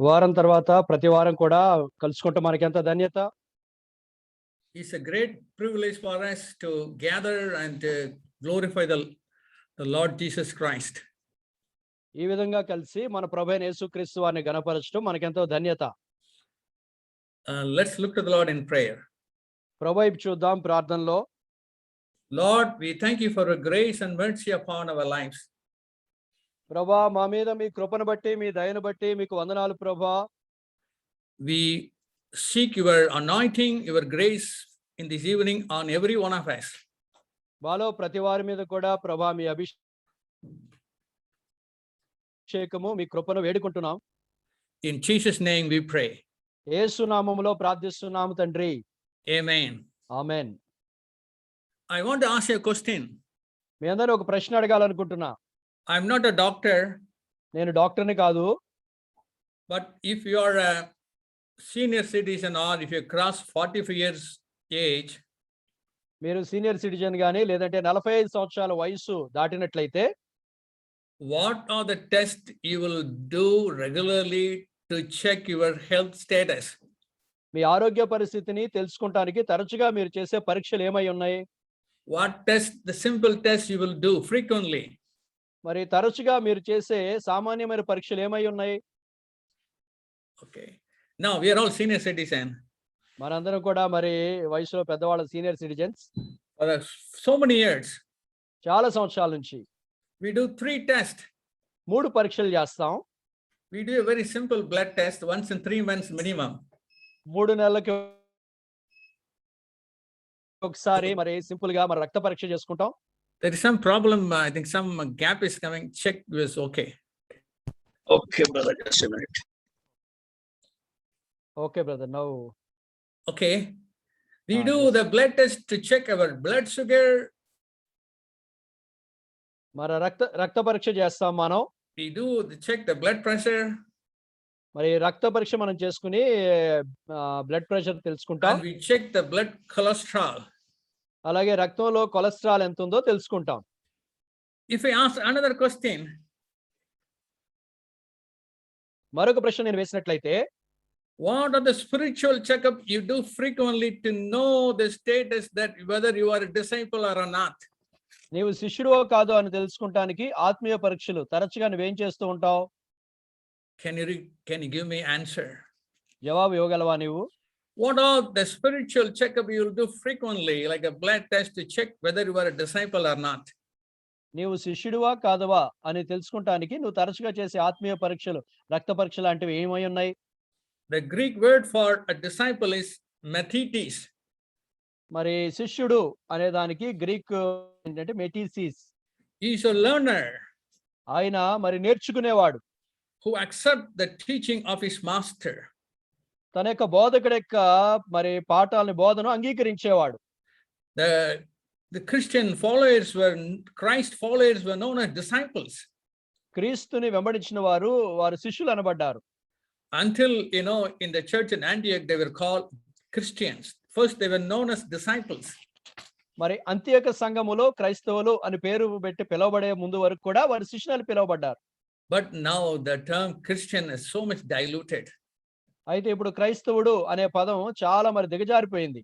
వారం తర్వాత ప్రతి వారం కూడా కలుసుకుంటే మనకెంత ధన్యత. It's a great privilege for us to gather and glorify the Lord Jesus Christ. ఈ విధంగా కలిసి మన ప్రభువైన యేసుక్రీస్తు వారిని ఘనపరచడం మనకెంతో ధన్యత. Let's look to the Lord in prayer. ప్రభు వైపు చూద్దాం ప్రార్థనలో. Lord, we thank you for your grace and mercy upon our lives. ప్రభా, మా మీద మీ కృపను బట్టి, మీ దయను బట్టి మీకు వందనాలు ప్రభా. We seek your anointing, your grace in this evening on every one of us. మాలో ప్రతి వారి మీద కూడా ప్రభా మీ అభిషేకము, మీ కృపను వేడుకుంటున్నాం. In Jesus' name we pray. యేసు నామములో ప్రార్థిస్తున్నాము తండ్రి. Amen. Amen. I want to ask you a question. మీ అందరూ ఒక ప్రశ్న అడగాలనుకుంటున్నా. I'm not a doctor. నేను డాక్టర్ని కాదు. But if you are a senior citizen or if you cross 45 years age, మీరు సీనియర్ సిటిజన్ గాని లేదంటే 45 సంవత్సరాల వయసు దాటినట్లయితే what are the tests you will do regularly to check your health status? మీ ఆరోగ్య పరిస్థితిని తెలుసుకుంటానికి తరచుగా మీరు చేసే పరీక్షలు ఏమై ఉన్నాయి? What test, the simple test you will do frequently? మరి తరచుగా మీరు చేసే సామాన్యమైన పరీక్షలు ఏమై ఉన్నాయి? Okay. Now we are all senior citizen. మనందరం కూడా మరి వయసులో పెద్దవాళ్ళ senior citizens. For so many years, చాలా సంవత్సరాల నుంచి we do 3 tests. 3 పరీక్షలు చేస్తాం. We do a very simple blood test once in 3 months minimum. 3 నెలలకి ఒకసారి మరి సింపుల్ గా మరి రక్త పరీక్ష చేసుకుంటాం. There is some problem. I think some gap is coming. Check was okay. Okay, brother. Just a minute. Okay brother. Now Okay. We do yes. the blood test to check our blood sugar. మరి రక్త పరీక్ష చేస్తాం మనం. We do check the blood pressure. మరి రక్త పరీక్ష మనం చేసుకుని బ్లడ్ ప్రెషర్ తెలుసుకుంటాం. And we check the blood cholesterol. అలాగే రక్తంలో కొలెస్ట్రాల్ ఎంత ఉందో తెలుసుకుంటాం. If I ask another question, మరొక ప్రశ్న నేను వేసినట్లయితే, what are the spiritual checkup you do frequently to know the status that whether you are a disciple or not? నీవు శిష్యుడో కాదో అని తెలుసుకుంటానికి ఆత్మీయ పరీక్షలు తరచుగా నువ్వేం చేస్తూ ఉంటావు? Can you give me answer? జవాబు ఇవ్వగలవా నీవు? What are the spiritual checkup you will do frequently, like a blood test to check whether you are a disciple or not? నీవు శిష్యుడివా కాదవా అని తెలుసుకుంటానికి నువ్వు తరచుగా చేసే ఆత్మీయ పరీక్షలు, రక్త పరీక్ష లాంటివి ఏమై ఉన్నాయి? The Greek word for a disciple is methetes. మరి శిష్యుడు అనే దానికి గ్రీక్ ఏంటంటే మెటీసిస్. He is a learner ఆయన మరి నేర్చుకునేవాడు, who accept the teaching of his master. తన యొక్క బోధకుడి యొక్క మరి పాఠాలని బోధను అంగీకరించేవాడు. The Christian followers Christ followers were known as disciples. క్రీస్తుని వెంబడించిన వారు శిష్యులు అనబడ్డారు. Until in the church in Antioch they were called Christians. First they were known as disciples. మరి అంత్యోక సంఘములో క్రైస్తవులు అని పేరు పెట్టి పిలువబడే ముందు వరకు కూడా వారు శిష్యులు పిలువబడ్డారు. But now the term Christian is so much diluted. అయితే ఇప్పుడు క్రైస్తవుడు అనే పదం చాలా మరి దిగజారిపోయింది.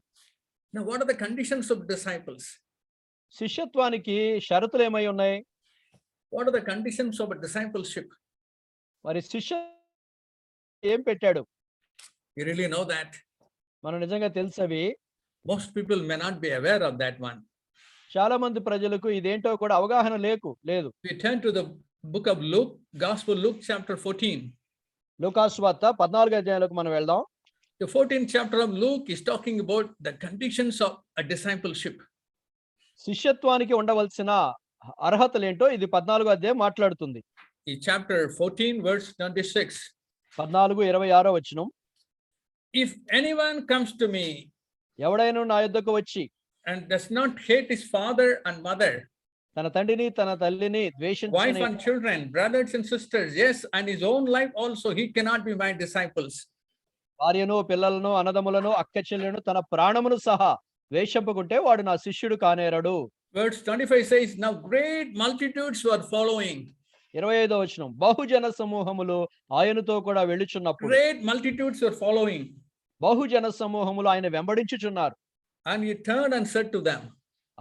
Now what are the conditions of disciples? శిష్యత్వానికి షరతులు ఏమై ఉన్నాయి? What are the conditions of a discipleship? మరి శిష్య ఏం పెట్టాడు? You really know that? మనం నిజంగా తెలుసవి. Most people may not be aware of that one. చాలా మంది ప్రజలకు ఇదేంటో కూడా అవగాహన లేదు. We turn to the book of Luke, Gospel Luke chapter 14. లూకా సువార్త 14వ అధ్యాయంలోకి మనం వెళ్దాం. The 14th chapter of Luke is talking about the conditions of a discipleship. శిష్యత్వానికి ఉండవలసిన అర్హతలేంటో ఇది 14వ అధ్యాయం మాట్లాడుతుంది. ఈ chapter 14 verse 26. 14:26 వచనం. If anyone comes to me, ఎవడైనా నా యొద్దకు వచ్చి and does not hate his father and mother, తన తండ్రిని తన తల్లిని wife ద్వేషించని and children, brothers and sisters, yes, and his own life also, he cannot be my disciples. భార్యను, పిల్లలను, అన్నదమ్ములను, అక్క చెల్లెలను, తన ప్రాణమును సహా ద్వేషింపకుంటే వాడు నా శిష్యుడు కానేరడు. Verse 25 says, now great multitudes were following. 25వ వచనం. బహుజన సమూహములు ఆయనతో కూడా వెళ్ళుచున్నప్పుడు Great multitudes were following. బహుజన సమూహములు ఆయన వెంబడించుచున్నారు. And he turned and said to them,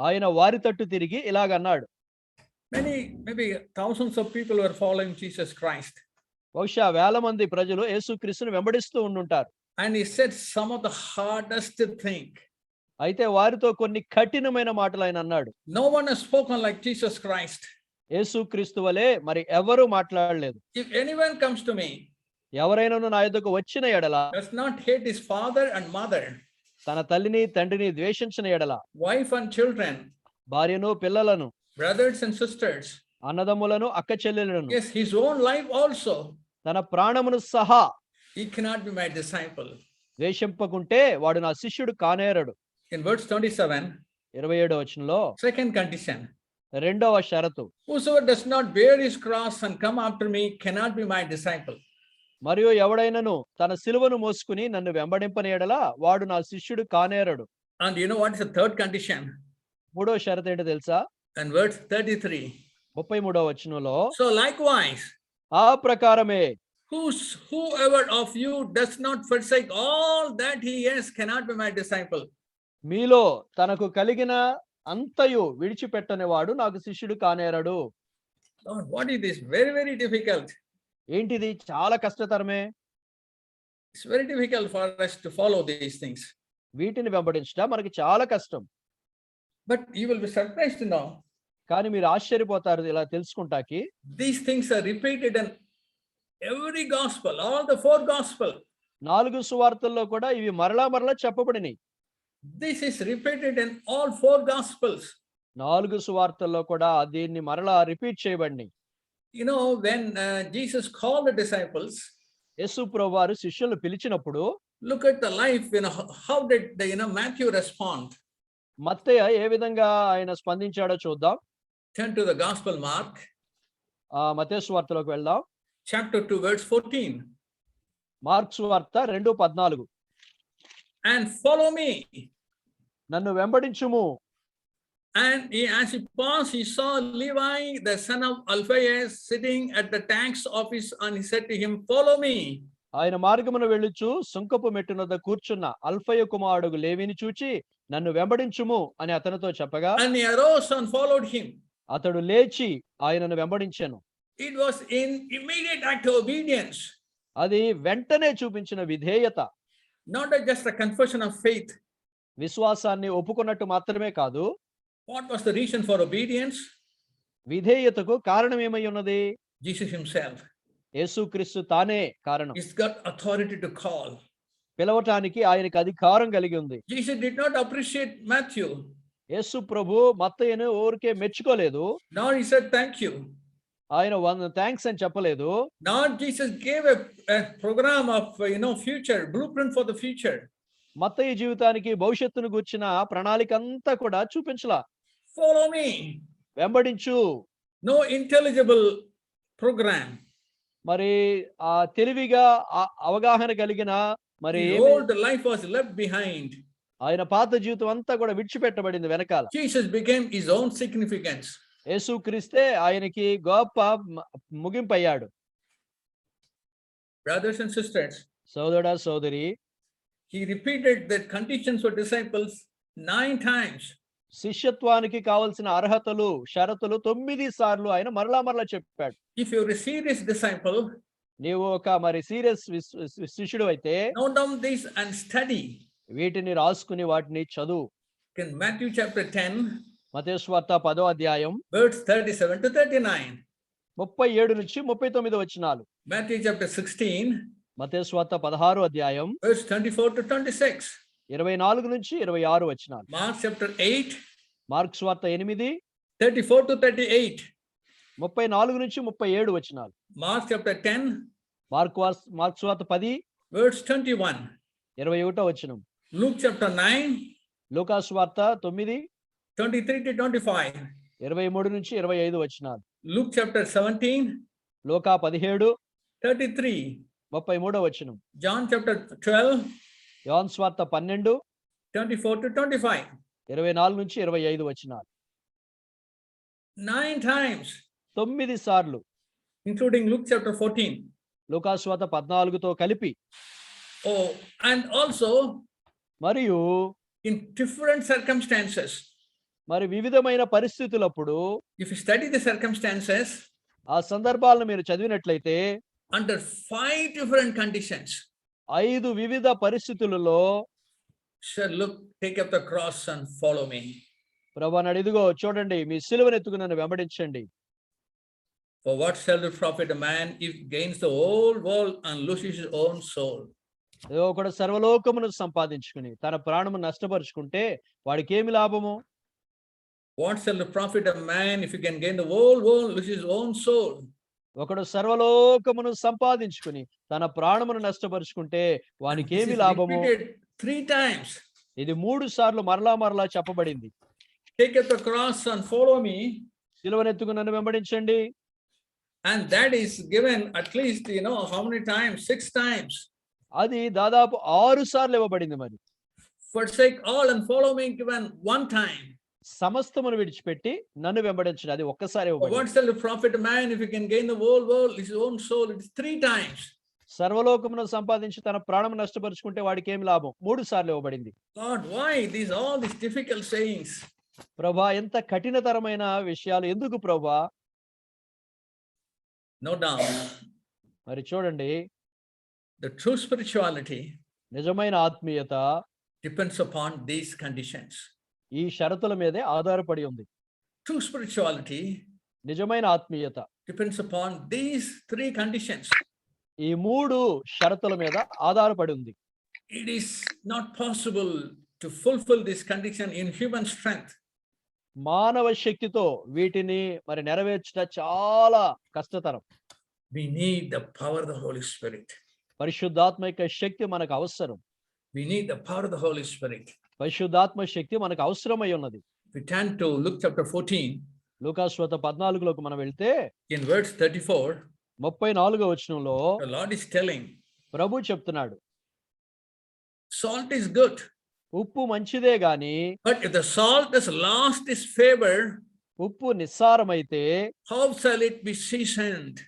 ఆయన వారి తట్టు తిరిగి ఇలాగన్నాడు. maybe thousands of people were following Jesus Christ. బహుశా వేల మంది ప్రజలు యేసుక్రీస్తును వెంబడిస్తూ ఉండుంటారు. And he said some of the hardest thing. అయితే వారితో కొన్ని కఠినమైన మాటలు ఆయన అన్నాడు. No one has spoken like Jesus Christ. యేసుక్రీస్తు వలె మరి ఎవరు మాట్లాడలేదు. If anyone comes to me, ఎవరైనాను నా యొద్దకు వచ్చిన ఎడల does not hate his father and mother, తన తల్లిని తండ్రిని ద్వేషించిన ఎడల, wife and children, భార్యను పిల్లలను, brothers and sisters, అన్నదమ్ములను అక్క చెల్లెలను, yes, his own life also, తన ప్రాణమును సహా he cannot be my disciple. ద్వేషింపకుంటే వాడు నా శిష్యుడు కానేరడు. In verse 27, 27వ వచనంలో second condition, రెండవ షరతు, whosoever does not bear his cross and come after me cannot be my disciple. మరియు ఎవడైనను తన సిలువను మోసుకుని నన్ను వెంబడింపని ఎడల వాడు నా శిష్యుడు కానేరడు. And you know what is the third condition? మూడో షరతు ఏంటో తెలుసా? And verse 33. 33వ వచనంలో, So likewise, ఆ ప్రకారమే whoever of you does not forsake all that he has cannot be my disciple. మీలో తనకు కలిగిన అంతయు విడిచిపెట్టని వాడు నాకు శిష్యుడు కానేరడు. Lord, what is this? Very, very difficult. ఏంటిది? చాలా కష్టతరమే. It's very difficult for us to follow these things. వీటిని వెంబడించడం మనకి చాలా కష్టం. But you will be surprised to know కానీ మీరు ఆశ్చర్యపోతారు ఇలా తెలుసుకుంటాకి. these things are repeated in every gospel, all the 4 gospel. 4 సువార్తల్లో కూడా ఇవి మరలా మరలా చెప్పబడినాయి. This is repeated in all 4 gospels. 4 సువార్తల్లో కూడా దీన్ని మరలా రిపీట్ చేయబడినాయి. You know, when Jesus called the disciples, యేసు ప్రభువారు శిష్యులను పిలిచినప్పుడు look at the life, how did Matthew respond? Mattayya ఏ విధంగా ఆయన స్పందించాడో చూద్దాం. Turn to the gospel Mark, మత్తయి సువార్తలోకి వెళ్దాం. chapter 2, verse 14. మార్కు సువార్త 2:14. And follow me. నన్ను వెంబడించుము. And as he passed, he saw Levi, the son of Alphaeus, sitting at the tax office, and he said to him, follow me. ఆయన మార్గమున వెళ్ళుచు సుంకపు మెట్టునొద్ద కూర్చున్న అల్ఫయ కుమారుడు లేవిని చూచి నన్ను వెంబడించుము అని అతనితో చెప్పగా, And he arose and followed him. అతడు లేచి ఆయనను వెంబడించెను. It was in immediate act of obedience. అది వెంటనే చూపించిన విధేయత. Not just a confession of faith. విశ్వాసాన్ని ఒప్పుకున్నట్టు మాత్రమే కాదు. What was the reason for obedience? విధేయతకు కారణం ఏమై ఉన్నది? Jesus himself. యేసుక్రీస్తు తానే కారణం. He's got authority to call. పిలవటానికి ఆయనకి అధికారం కలిగి ఉంది. Jesus did not appreciate Matthew. యేసు ప్రభు మత్తయ్యను ఊరికే మెచ్చుకోలేదు. Nor he said thank you. ఆయన థ్యాంక్స్ అని చెప్పలేదు. Nor Jesus gave a program of future, blueprint for the future. మత్తయి జీవితానికి భవిష్యత్తును గూర్చిన ప్రణాళిక అంతా కూడా చూపించలా. Follow me. వెంబడించు. No intelligible program. మరి ఆ తెలివిగా అవగాహన కలిగిన మరి The old life was left behind. ఆయన పాత జీవితం అంతా కూడా విడిచిపెట్టబడింది వెనకాల. Jesus became his own significance. యేసుక్రీస్తే ఆయనకి గొప్ప ముగింపు అయ్యాడు. Brothers and sisters, సోదరుడా సోదరి, he repeated the conditions for disciples 9 times. శిష్యత్వానికి కావలసిన అర్హతలు షరతులు 9 సార్లు ఆయన మరలా మరలా చెప్పాడు. If you're a serious disciple, నీవు ఒక మరి సీరియస్ శిష్యుడు అయితే note down this and study. వీటిని రాసుకుని వాటిని చదువు. In Matthew chapter 10, మత్తయి సువార్త 10వ అధ్యాయం verse 37 to 39. 37 నుంచి 39 వచనాలు. Matthew chapter 16, మత్తయి సువార్త 16వ అధ్యాయం verse 24 to 26. 24 నుంచి 26 వచనాలు. Mark chapter 8, మార్కు సువార్త 8 34 to 38. 34 నుంచి 37 వచనాలు. Mark chapter 10, మార్కు సువార్త 10 verse 21. 21వ వచనం. Luke chapter 9, లూకా సువార్త 9 23 to 25. 23 నుంచి 25 వచనాలు. Luke chapter 17, లూకా 17 33. 33వ వచనం. John chapter 12, యోహాను సువార్త 12 24 to 25. 24 నుంచి 25 వచనాలు. 9 times. 9 సార్లు including Luke chapter 14. లూకాసువార్త 14తో కలిపి. Oh, and also మరియు in different circumstances. మరి వివిధమైన పరిస్థితులప్పుడు If you study the circumstances ఆ సందర్భాలను మీరు చదివినట్లయితే under 5 different conditions, 5 వివిధ పరిస్థితులలో said, look, take up the cross and follow me. ప్రభువా నాడు ఇదిగో చూడండి మీ సిలువను ఎత్తుకుని నన్ను వెంబడించండి. For what shall it profit a man if gains the whole world and loses his own soul? ఏదో ఒకడు సర్వలోకమును సంపాదించుకుని తన ప్రాణము నష్టపరుచుకుంటే వాడికి ఏమి లాభము? What shall it profit a man if he can gain the whole world, lose his own soul? ఒకడు సర్వలోకమును సంపాదించుకుని తన ప్రాణమును నష్టపరుచుకుంటే వానికి This ఏమి is లాభము? repeated 3 times. ఇది 3 సార్లు మరలా చెప్పబడింది. Take up the cross and follow me. సిలువను ఎత్తుకుని నన్ను వెంబడించండి. And that is given at least, how many times? 6 times. అది దాదాపు 6 సార్లు ఇవ్వబడింది. మరి Forsake all and follow me given 1 time. సమస్తమును విడిచిపెట్టి నన్ను వెంబడించండి, అది ఒక్కసారి What ఇవ్వబడింది. shall it profit a man if he can gain the whole world, his own soul? It is 3 times. సర్వలోకమును సంపాదించి తన ప్రాణము నష్టపరుచుకుంటే వాడికి ఏమి లాభం? 3 సార్లు ఇవ్వబడింది. Lord, why all these difficult sayings? ప్రభా ఎంత కఠినతరమైన విషయాలు ఎందుకు ప్రభా? No doubt. మరి చూడండి, The true spirituality నిజమైన ఆత్మీయత depends upon these conditions. ఈ షరతుల మీదే ఆధారపడి ఉంది. True spirituality నిజమైన ఆత్మీయత depends upon these 3 conditions. ఈ 3 షరతుల మీద ఆధారపడి ఉంది. It is not possible to fulfill this condition in human strength. మానవ శక్తితో వీటిని మరి నెరవేర్చట చాలా కష్టతరం. We need the power of the Holy Spirit. పరిశుద్ధాత్మ యొక్క శక్తి మనకు అవసరం. We need the power of the Holy Spirit. పరిశుద్ధాత్మ శక్తి మనకు అవసరమై ఉన్నది. We turn to Luke chapter 14. లూకాసువార్త 14లోకి మనం వెళ్తే In verse 34, 34వ వచనంలో the Lord is telling, ప్రభు చెప్తున్నాడు, salt is good, ఉప్పు మంచిదే గాని but if the salt has lost its favor, ఉప్పు నిస్సారమైతే how shall it be seasoned?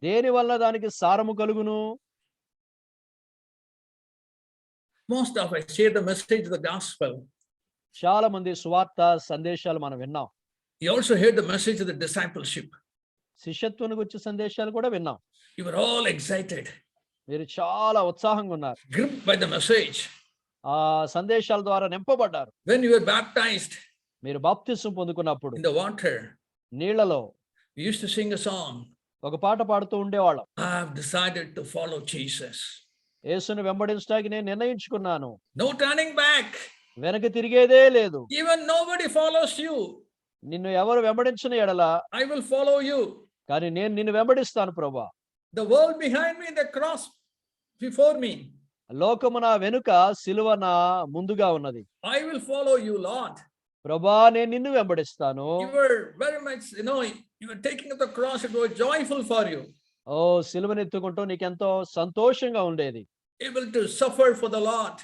దేని వల్ల దానికి సారము కలుగును? Most of us share the message of the gospel. చాలా మంది సువార్త సందేశాలు మనం విన్నాం. You also heard the message of the discipleship. శిష్యత్వానికి వచ్చే సందేశాలు కూడా విన్నాం. You were all excited, మీరు చాలా ఉత్సాహంగా ఉన్నారు. gripped by the message. ఆ సందేశాల ద్వారా నింపబడ్డారు. When you were baptized మీరు బాప్తిసం పొందుకున్నప్పుడు in the water, నీళ్లలో we used to sing a song. ఒక పాట పాడుతూ ఉండేవాళ్ళం. I have decided to follow Jesus. యేసుని వెంబడించడానికి నేను నిర్ణయించుకున్నాను. No turning back. వెనక్కి తిరిగేదే లేదు. Even nobody follows you, నిన్ను ఎవరు వెంబడించిన ఎడల I will follow you. కానీ నేను నిన్ను వెంబడిస్తాను ప్రభువా. The world behind me, the cross before me. లోకము నా వెనుక సిలువ నా ముందుగా ఉన్నది. I will follow you, Lord. ప్రభువా నేను నిన్ను వెంబడిస్తాను. You were very much, you were taking up the cross. It was joyful for you. ఓ సిలువను ఎత్తుకుంటూ నీకెంతో సంతోషంగా ఉండేది. Able to suffer for the Lord.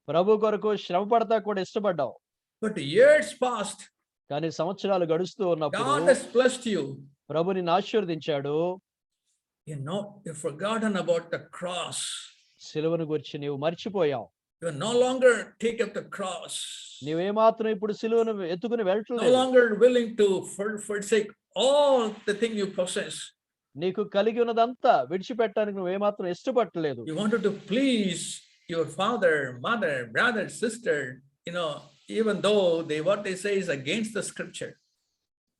ప్రభు కొరకు శ్రమ పడతా కూడా ఇష్టపడ్డావు. But years passed. కానీ సంవత్సరాలు గడుస్తూ ఉన్నప్పుడు God has blessed you. ప్రభు నిన్ను ఆశీర్వదించాడు. You've forgotten about the cross. సిలువను గురించి నీవు మర్చిపోయావు. You are no longer take up the cross. నీవేమాత్రం ఇప్పుడు సిలువను ఎత్తుకుని No వెళ్ళట్లేదు. longer willing to forsake all the thing you possess. నీకు కలిగి ఉన్నదంతా విడిచిపెట్టడానికి నువ్వేమాత్రం ఇష్టపడలేదు. You wanted to please your father, mother, brother, sister, even though what they say is against the scripture.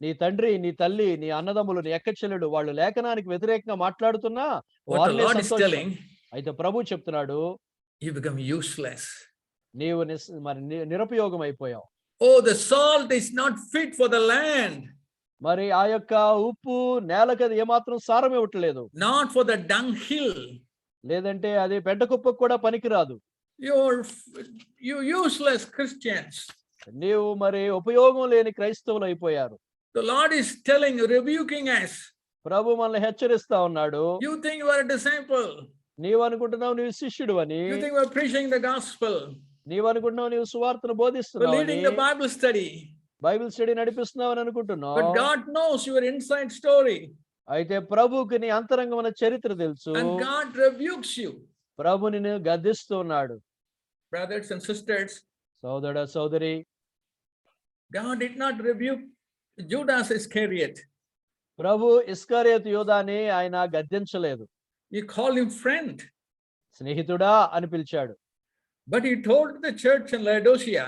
నీ తండ్రి, నీ తల్లి, నీ అన్నదమ్ములు, నీ అక్కచెల్లెలు వాళ్ళు లేఖనానికి వ్యతిరేకంగా మాట్లాడుతున్నా What the Lord is telling, అయితే ప్రభు చెప్తున్నాడు, you become useless. నీవు మరి నిరుపయోగం అయిపోయావు. Oh, the salt is not fit for the land. మరి ఆ యొక్క ఉప్పు నేలకి అది ఏమాత్రం సారం ఇవ్వట్లేదు. Not for the dunghill. లేదంటే అది పెంట కుప్పకు కూడా పనికిరాదు. You useless Christians. నీవు మరి ఉపయోగం లేని క్రైస్తవులు అయిపోయారు. The Lord is telling, rebuking us. ప్రభు మనల్ని హెచ్చరిస్తా ఉన్నాడు. You think you are a disciple. నీవు అనుకుంటున్నావు నీవు శిష్యుడు అని. You think you are preaching the gospel. నీవు అనుకుంటున్నావు నీవు సువార్తను You are బోధిస్తున్నావు leading the Bible study. Bible study నడిపిస్తున్నావు అని అనుకుంటున్నావు. But God knows your inside story. అయితే ప్రభువుకి నీ అంతరంగమైన చరిత్ర తెలుసు. And God rebukes you. ప్రభు నిన్ను గద్దిస్తున్నాడు. Brothers and sisters, సోదరుడా సోదరి, God did not rebuke Judas Iscariot. ప్రభు ఇస్కరియోతు యూదాని ఆయన గద్దించలేదు. He called him friend. స్నేహితుడా అని పిలిచాడు. But he told the church in Laodicea,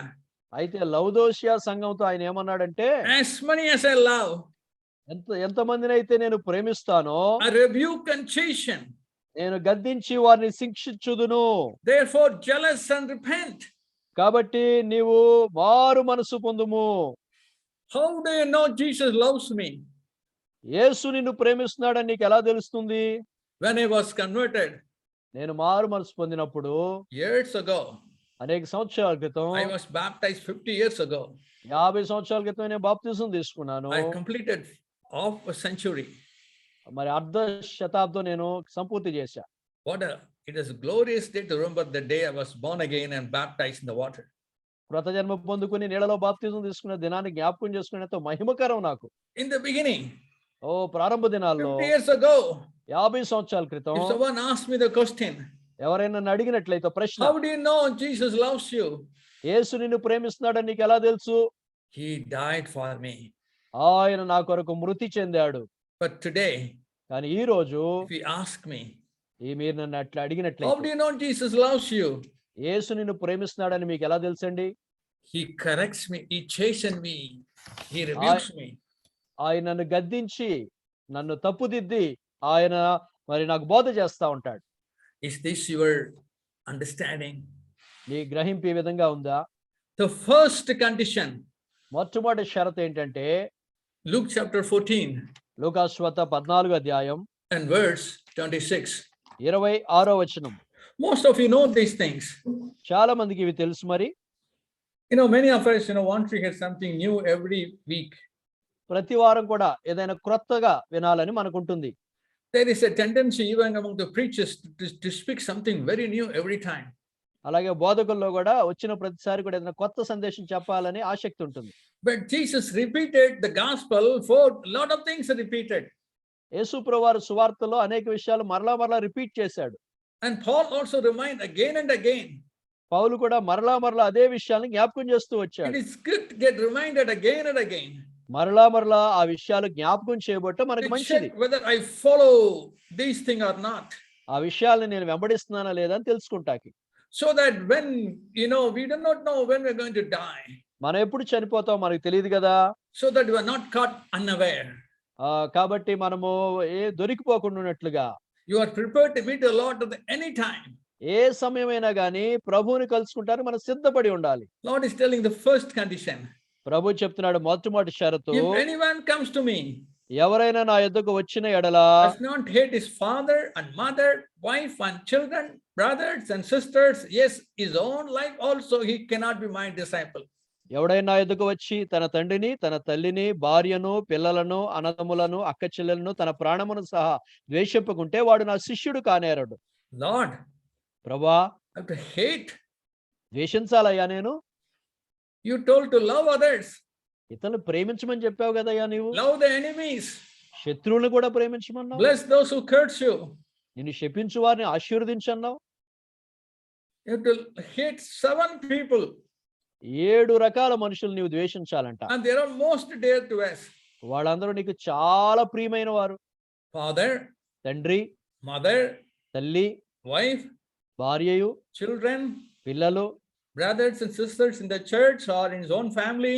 అయితే లౌదోషియా సంఘంతో ఆయన ఏమన్నాడంటే, as many as I love, ఎంతమందిని అయితే నేను ప్రేమిస్తానో I rebuke and chasten. నేను గద్దించి వారిని శిక్షించుదును. Therefore, jealous and repent. కాబట్టి నీవు మారు మనసు పొందుము. How do you know Jesus loves me? యేసు నిన్ను ప్రేమిస్తున్నాడని నీకు ఎలా తెలుస్తుంది? When I was converted నేను మారు మనసు పొందినప్పుడు years ago, అనేక సంవత్సరాల క్రితం, I was baptized 50 years ago. 50 సంవత్సరాల క్రితం నేను బాప్తిజం తీసుకున్నాను. I completed half a century. మరి అర్ధ శతాబ్దం నేను సంపూర్తి చేశా. It is a glorious day to remember the day I was born again and baptized in the water. కృత జన్మ పొందుకుని నీళ్ళలో బాప్తిజం తీసుకునే దినాన్ని జ్ఞాపకం చేసుకునేంత మహిమకరం నాకు. In the beginning, ప్రారంభ దినాల్లో 50 years ago, 50 సంవత్సరాల క్రితం if someone asked me the question, ఎవరైనా నన్ను అడిగినట్లయితే ప్రశ్న, how do you know Jesus loves you? యేసు నిన్ను ప్రేమిస్తున్నాడని నీకు ఎలా తెలుసు? He died for me. ఆయన నా కొరకు మృతి చెందాడు. But today, కానీ ఈ రోజు if you ask me, మీరు నన్ను అట్లా how do అడిగినట్లయితే you know Jesus loves you? యేసు నిన్ను ప్రేమిస్తున్నాడని మీకు ఎలా తెలుసండి? He corrects me, he chastens me, he rebukes me. ఆయన నన్ను గద్దించి నన్ను తప్పుదిద్ది ఆయన మరి నాకు బోధ చేస్తా ఉంటాడు. Is this your understanding? నీ గ్రహింపు ఈ విధంగా ఉందా? The first condition, మొట్టమొదటి షరతు ఏంటంటే Luke chapter 14 లూకాసువార్త 14వ అధ్యాయం and verse 26. 26వ వచనం. Most of you know these things. చాలా మందికి ఇవి తెలుసు. మరి Many of us, want to hear something new every week. ప్రతి వారం కూడా ఏదైనా క్రొత్తగా వినాలని మనకుంటుంది. There is a tendency even among the preachers to speak something very new every time. అలాగే బోధకుల్లో కూడా వచ్చిన ప్రతిసారి కూడా ఏదైనా కొత్త సందేశం చెప్పాలని ఆసక్తి ఉంటుంది. But Jesus repeated the gospel for a lot of things are repeated. యేసు ప్రభువారు సువార్తలో అనేక విషయాలు మరలా రిపీట్ చేశాడు. And Paul also remind again and again. పౌలు కూడా మరలా అదే విషయాన్ని జ్ఞాపకం చేస్తూ వచ్చాడు. It is good to get reminded again and again. మరలా ఆ విషయాలు జ్ఞాపకం చేయబట్ట మనకు To మంచిది. check whether I follow these things or not. ఆ విషయాలను నేను వెంబడిస్తున్నానా లేదా అని తెలుసుకుంటాకి. So that when, we do not know when we're going to die. మనం ఎప్పుడు చనిపోతాం మనకు తెలియదు కదా. So that we are not caught unaware. కాబట్టి మనము దొరికిపోకుండా ఉన్నట్లుగా. You are prepared to meet the Lord at any time. ఏ సమయమైనా గానీ ప్రభువుని కలుసుకుంటానికి మనం సిద్ధపడి ఉండాలి. Lord is telling the first condition. ప్రభు చెప్తున్నాడు మొట్టమొదటి షరతు, If anyone comes to me, ఎవరైనా నా యొద్దకు వచ్చిన ఎడల does not hate his father and mother, wife and children, brothers and sisters, yes, his own life also, he cannot be my disciple. ఎవడైనా నా యొద్దకు వచ్చి తన తండ్రిని, తన తల్లిని, భార్యను, పిల్లలను, అన్నదమ్ములను, అక్క చెల్లెలను, తన ప్రాణమును సహా ద్వేషింపకుంటే వాడు నా శిష్యుడు కానేరడు. Lord, ప్రభువా, I have to hate. ద్వేషించాలయ్యా నేను? You told to love others. ఇతరులు ప్రేమించమని చెప్పావు కదయ్యా నీవు. Love the enemies. శత్రువులను కూడా ప్రేమించమన్నావు. Bless those who curse you. నిన్ను శపించు వారిని ఆశీర్వదించన్నావు. You have to hate 7 people. 7 రకాల మనుషులు నీవు ద్వేషించాలంట. And they are most dear to us. వాళ్ళందరూ నీకు చాలా ప్రియమైన వారు. Father, తండ్రి, mother, తల్లి, wife, భార్యయు, children, పిల్లలు, brothers and sisters in the church or in his own family,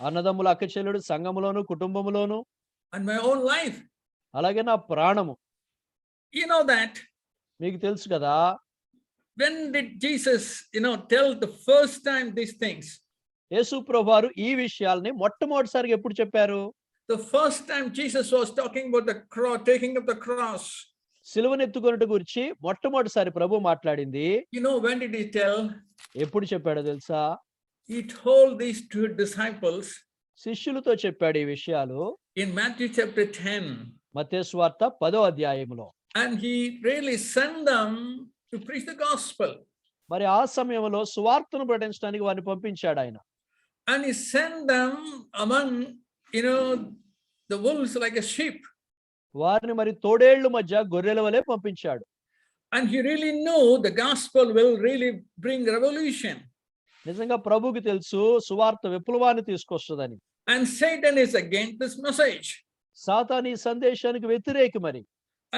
అన్నదమ్ముల అక్క చెల్లెడు సంఘములోను కుటుంబములోను, and my own life. అలాగే నా ప్రాణము. You know that. మీకు తెలుసు కదా. When did Jesus, tell the first time these things? యేసు ప్రభువారు ఈ విషయాల్ని మొట్టమొదటిసారిగా ఎప్పుడు చెప్పారు? The first time Jesus was talking about the cross, taking up the cross. సిలువనెత్తుకొనుట గురించి మొట్టమొదటిసారి ప్రభు మాట్లాడింది. When did he tell? ఎప్పుడు చెప్పాడో తెలుసా? He told these 2 disciples. శిష్యులతో చెప్పాడు ఈ విషయాలు. In Matthew chapter 10. మత్తయి సువార్త 10వ అధ్యాయములో. And he really sent them to preach the gospel. మరి ఆ సమయంలో సువార్తను ప్రకటించడానికి వారిని పంపించాడు ఆయన. And he sent them among, the wolves like a sheep. వారిని మరి తోడేళ్ల మధ్య గొర్రెల వలె పంపించాడు. And he really knew the gospel will really bring revolution. నిజంగా ప్రభువుకి తెలుసు సువార్త విప్లవాన్ని తీసుకొస్తదని. And Satan is against this message. సాతాను ఈ సందేశానికి వ్యతిరేకి మరి.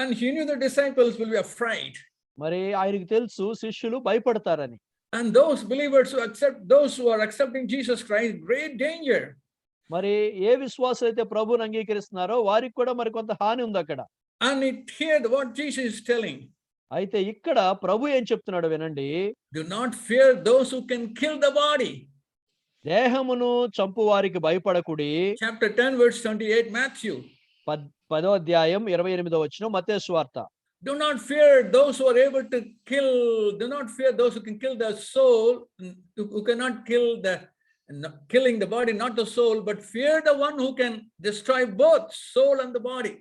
And he knew the disciples will be afraid. మరి ఆయనకి తెలుసు శిష్యులు భయపడతారని. And those believers those who are accepting Jesus Christ, great danger. మరి ఏ విశ్వాసులు అయితే ప్రభువుని అంగీకరిస్తున్నారో వారికి కూడా మరి కొంత హాని ఉంది అక్కడ. And here what Jesus is telling. అయితే ఇక్కడ ప్రభు ఏం చెప్తున్నాడు వినండి. Do not fear those who can kill the body. దేహమును చంపు వారికి భయపడకుడి. Chapter 10 verse 28 Matthew. 10వ అధ్యాయం 28వ వచనం మత్తయి సువార్త. Do not fear those who are able to kill. Do not fear those who can kill the soul, who cannot killing the body, not the soul, but fear the one who can destroy both soul and the body.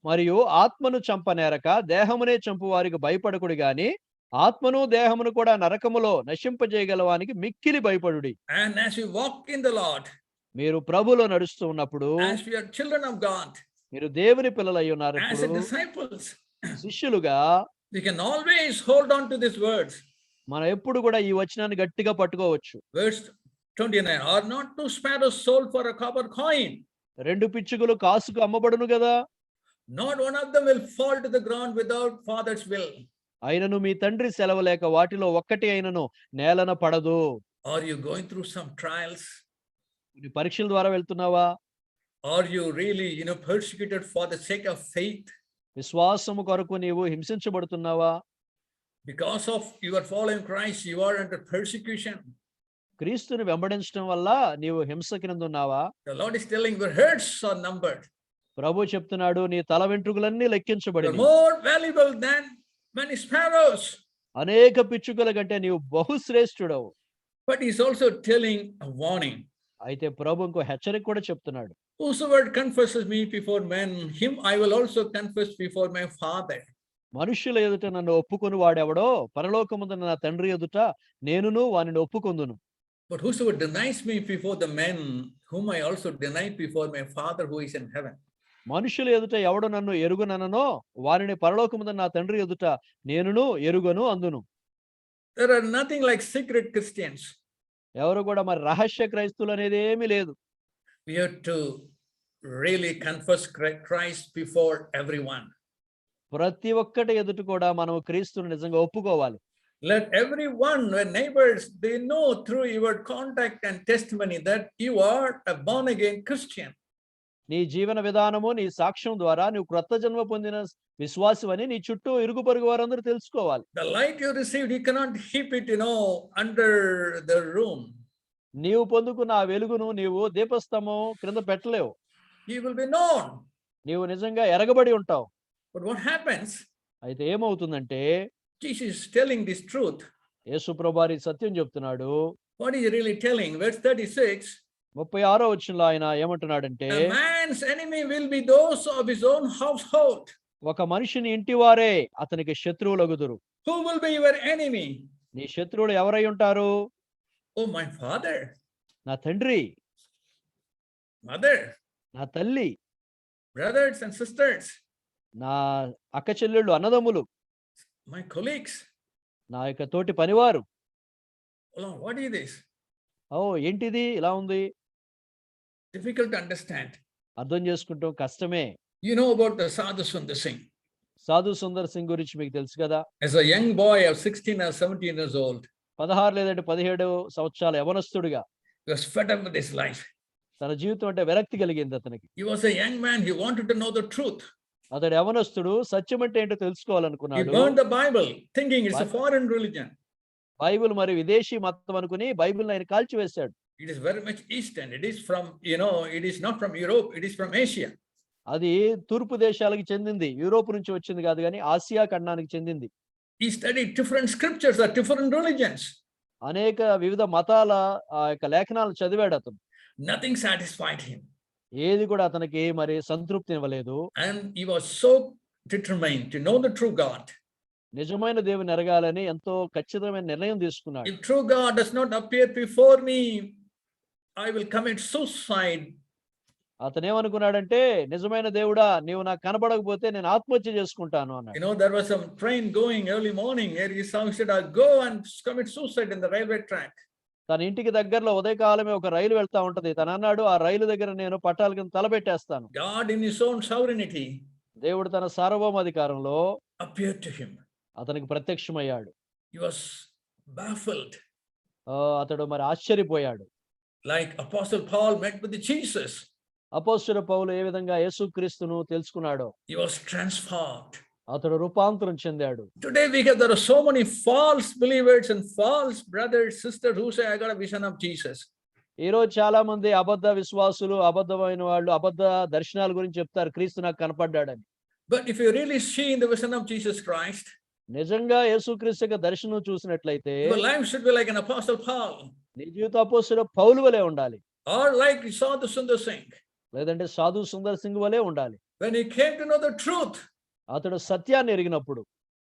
మరియు ఆత్మను చంపనేరక దేహమునే చంపు వారికి భయపడకుడి గాని ఆత్మను దేహమును కూడా నరకములో నశింపజేయగలవానికి మిక్కిలి భయపడుడి. And as we walk in the Lord, మీరు ప్రభులో నడుస్తూ ఉన్నప్పుడు, as we are children of God, మీరు దేవుని పిల్లలై ఉన్నారు, as disciples, శిష్యులుగా we can always hold on to these words. మనం ఎప్పుడు కూడా ఈ వచనాన్ని గట్టిగా పట్టుకోవచ్చు. Verse 29, are not two sparrows sold for a copper coin? 2 పిచ్చుకలు కాసుకు అమ్మబడును కదా. Not one of them will fall to the ground without Father's will. అయినను మీ తండ్రి సెలవు లేక వాటిలో ఒక్కటి అయినను నేలన పడదు. Are you going through some trials? పరీక్షల ద్వారా వెళ్తున్నావా? Are you really, persecuted for the sake of faith? విశ్వాసము కొరకు నీవు హింసించబడుతున్నావా? Because of you are following Christ, you are under persecution. క్రీస్తుని వెంబడించడం వల్ల నీవు హింస కింద ఉన్నావా? The Lord is telling your hairs are numbered. ప్రభు చెప్తున్నాడు నీ తల వెంట్రుకలన్నీ లెక్కించబడినవి. You are more valuable than many sparrows. అనేక పిచ్చుకల కంటే నీవు బహుశ్రేష్ఠుడవు. But he's also telling a warning. అయితే ప్రభు ఇంకో హెచ్చరిక కూడా చెప్తున్నాడు. Whosoever confesses me before men, him I will also confess before my Father. మనుషుల ఎదుట నన్ను ఒప్పుకొని వాడెవడో పరలోకముందున నా తండ్రి ఎదుట నేనును వానిని ఒప్పుకొందును. But whosoever denies me before the men, whom I also deny before my Father who is in heaven. మనుషుల ఎదుట ఎవడు నన్ను ఎరుగననో వానిని పరలోకముందున నా తండ్రి ఎదుట నేనును ఎరుగను అందును. There are nothing like secret Christians. ఎవరు కూడా మరి రహస్య క్రైస్తవులు అనేది ఏమీ లేదు. We have to really confess Christ before everyone. ప్రతి ఒక్కటి ఎదుట కూడా మనం క్రీస్తుని నిజంగా ఒప్పుకోవాలి. Let everyone, when neighbors, they know through your contact and testimony that you are a born again Christian. నీ జీవన విధానము నీ సాక్ష్యం ద్వారా నువ్వు క్రొత్త జన్మ పొందిన విశ్వాసమని నీ చుట్టూ ఇరుగు పొరుగు వారందరూ తెలుసుకోవాలి. The light you received, you cannot keep it, under the room. నీవు పొందుకున్న ఆ వెలుగును నీవు దీపస్తంభం క్రింద పెట్టలేవు. You will be known. నీవు నిజంగా ఎరగబడి ఉంటావు. But what happens? అయితే ఏమవుతుందంటే Jesus is telling this truth. యేసు ప్రభువారి సత్యం చెప్తున్నాడు. What is he really telling? Verse 36. 36వ వచనంలో ఆయన ఏమంటున్నాడంటే, A man's enemy will be those of his own household. ఒక మనిషిని ఇంటి వారే అతనికి శత్రువులగుదురు. Who will be your enemy? నీ శత్రువులు ఎవరై ఉంటారు? Oh, my father. నా తండ్రి, Mother. నా తల్లి, Brothers and sisters. నా అక్క చెల్లెళ్ళు, అన్నదమ్ములు, My colleagues. నా యొక్క తోటి పనివారు. Oh, what is this? ఓ ఏంటిది ఇలా ఉంది? Difficult to understand. అర్థం చేసుకుంటాం కష్టమే. You know about the Sadhu Sundar Singh. సాధు సుందర్ సింగ్ గురించి మీకు తెలుసు కదా. As a young boy of 16 or 17 years old. 16 లేదంటే 17 సంవత్సరాల యవనస్తుడిగా. He was fed up with his life. తన జీవితం అంటే విరక్తి కలిగింది అతనికి. He was a young man. He wanted to know the truth. అతడు యవనస్తుడు, సత్యం అంటే ఏంటో He తెలుసుకోవాలనుకున్నాడు. burned the Bible, thinking it's a foreign religion. Bible మరి విదేశీ మతం అనుకుని బైబిల్ ఆయన కాల్చివేశాడు. It is very much Eastern. It is from, it is not from Europe. It is from Asia. అది తూర్పు దేశాలకు చెందింది, యూరోప్ నుంచి వచ్చింది కాదు కానీ ఆసియా ఖండానికి చెందింది. He studied different scriptures of different religions. అనేక వివిధ మతాల ఆ యొక్క లేఖనాలు చదివాడు అతను. Nothing satisfied him. ఏది కూడా అతనికి మరి సంతృప్తి ఇవ్వలేదు. And he was so determined to know the true God. నిజమైన దేవుని ఎరగాలని ఎంతో ఖచ్చితమైన నిర్ణయం తీసుకున్నాడు. If true God does not appear before me, I will commit suicide. అతనేమనుకున్నాడంటే, నిజమైన దేవుడా నీవు నాకు కనపడకపోతే నేను ఆత్మహత్య చేసుకుంటాను అన్నాడు. You know, there was some train going early morning. Here he said, I'll go and commit suicide in the railway track. తన ఇంటికి దగ్గరలో ఉదయకాలమే ఒక రైలు వెళ్తా ఉంటది. తనన్నాడు ఆ రైలు దగ్గర నేను పట్టాల కింద తలపెట్టేస్తాను. God in his own sovereignty దేవుడు తన సార్వభౌమాధికారంలో appeared to him. అతనికి ప్రత్యక్షమయ్యాడు. He was baffled. అతడు మరి ఆశ్చర్యపోయాడు. Like Apostle Paul met with Jesus. అపోస్తలుడైన పౌలు ఏ విధంగా యేసుక్రీస్తును తెలుసుకున్నాడో He was transformed. అతడు రూపాంతరం చెందాడు. Today there are so many false believers and false brothers, sisters who say, I got a vision of Jesus. ఈ రోజు చాలా మంది అబద్ధ విశ్వాసులు, అబద్ధమైన వాళ్ళు అబద్ధ దర్శనాల గురించి చెప్తారు, క్రీస్తు నాకు కనపడ్డాడని. But if you really see in the vision of Jesus Christ, నిజంగా యేసుక్రీస్తు యొక్క దర్శనం చూసినట్లయితే your life should be like an Apostle Paul, నీ జీవితం అపోస్తలుడైన పౌలు వలె ఉండాలి. or like Sadhu Sundar Singh. లేదంటే సాధు సుందర్ సింగ్ వలె ఉండాలి. When he came to know the truth, అతడు సత్యాన్ని ఎరిగినప్పుడు,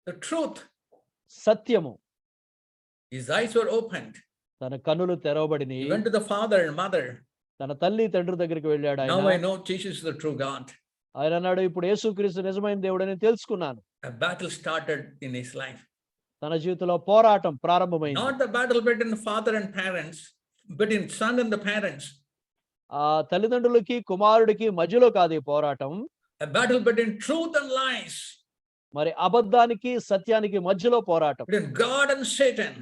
the truth, సత్యము, his eyes were opened. తన కన్నులు తెరవబడిని. He went to the father and mother. తన తల్లి తండ్రి దగ్గరికి వెళ్ళాడు. Now I ఆయన know Jesus is the true God. ఆయన అన్నాడు, ఇప్పుడు యేసుక్రీస్తు నిజమైన దేవుడని తెలుసుకున్నాను. A battle started in his life. తన జీవితంలో పోరాటం ప్రారంభమైంది. Not the battle between father and parents, but in son and the parents. ఆ తల్లిదండ్రులకి కుమారుడికి మధ్యలో కాదు ఈ పోరాటం. A battle between truth and lies. మరి అబద్ధానికి సత్యానికి మధ్యలో పోరాటం. Between God and Satan.